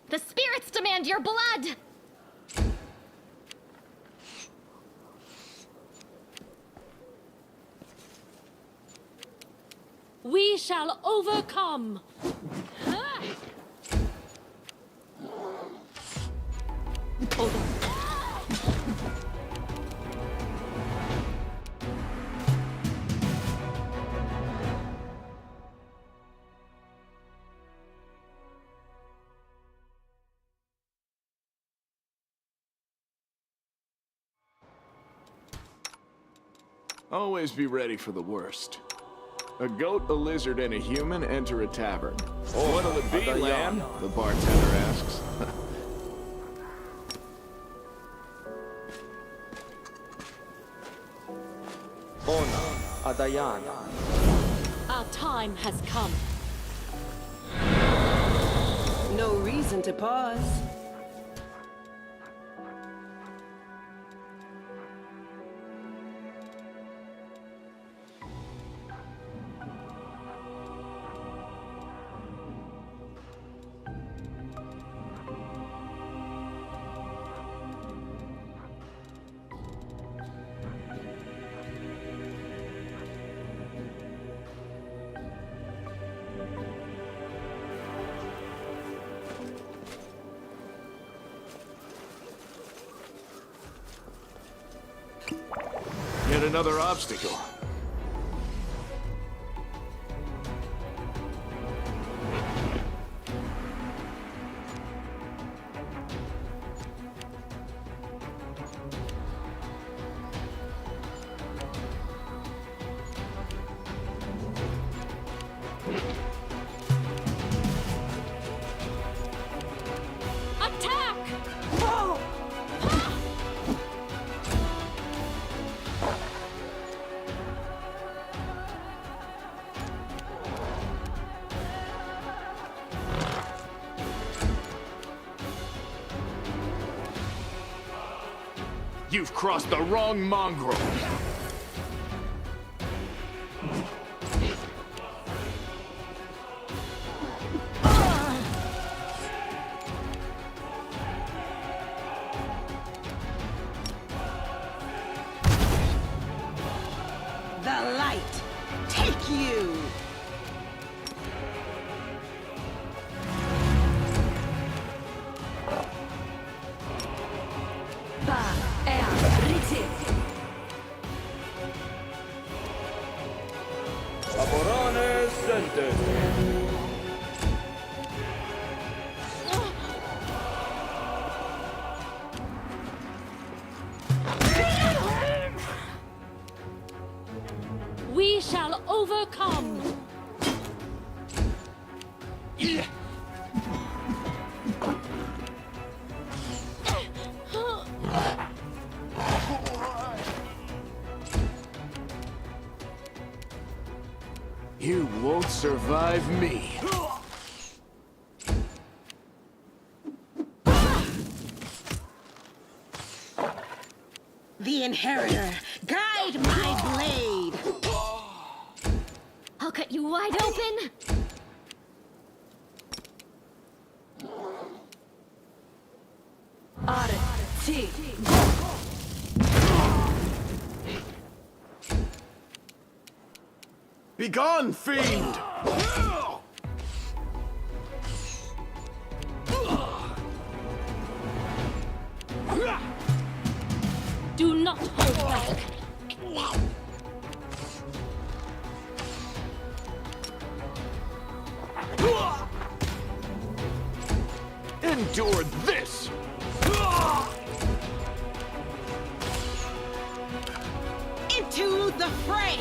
The spirits demand your blood! We shall overcome! Always be ready for the worst. A goat, a lizard, and a human enter a tavern. What'll it be, lamb? The bartender asks. Our time has come. No reason to pause. another obstacle. Attack! You've crossed the wrong mongrel. The light, take you! Laborane sentes. We shall overcome! You won't survive me. The Inheritor, guide my blade! I'll cut you wide open. Begone, fiend! Do not hold back! Endure this! Into the fray!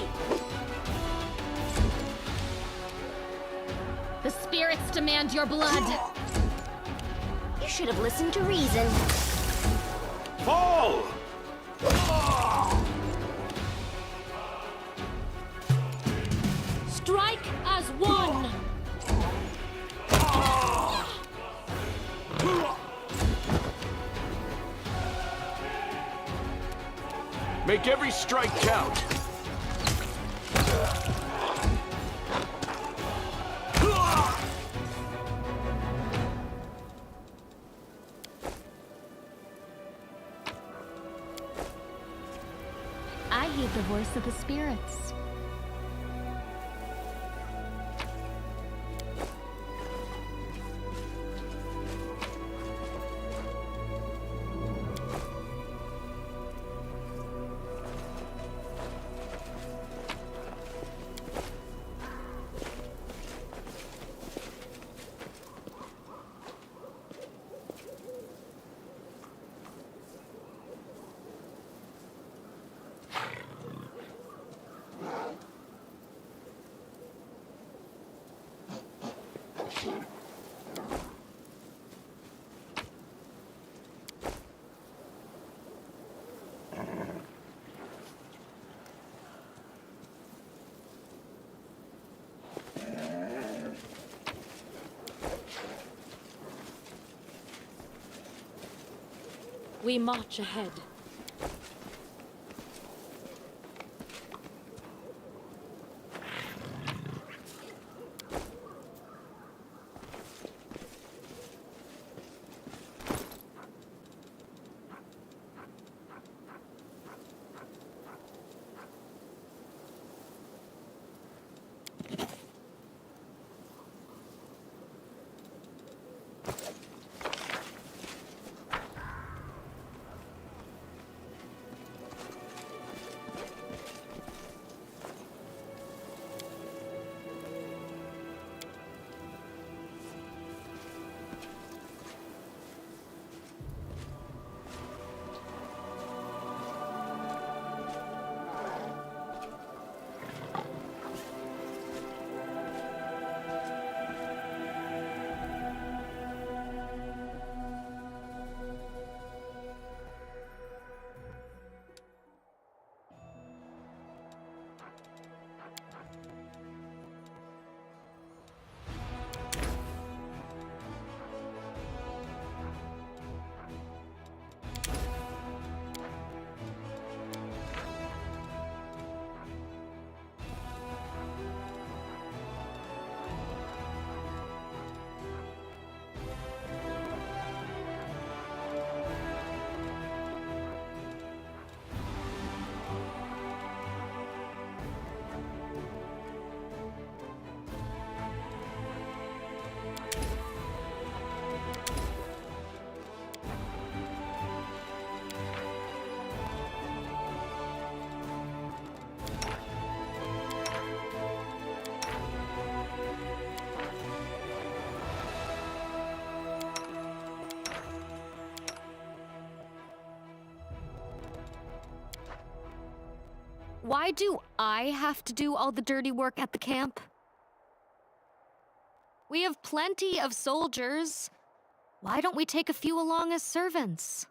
The spirits demand your blood. You should have listened to reason. Fall! Strike as one! Make every strike count. I heed the voice of the spirits. We march ahead. Why do I have to do all the dirty work at the camp? We have plenty of soldiers. Why don't we take a few along as servants?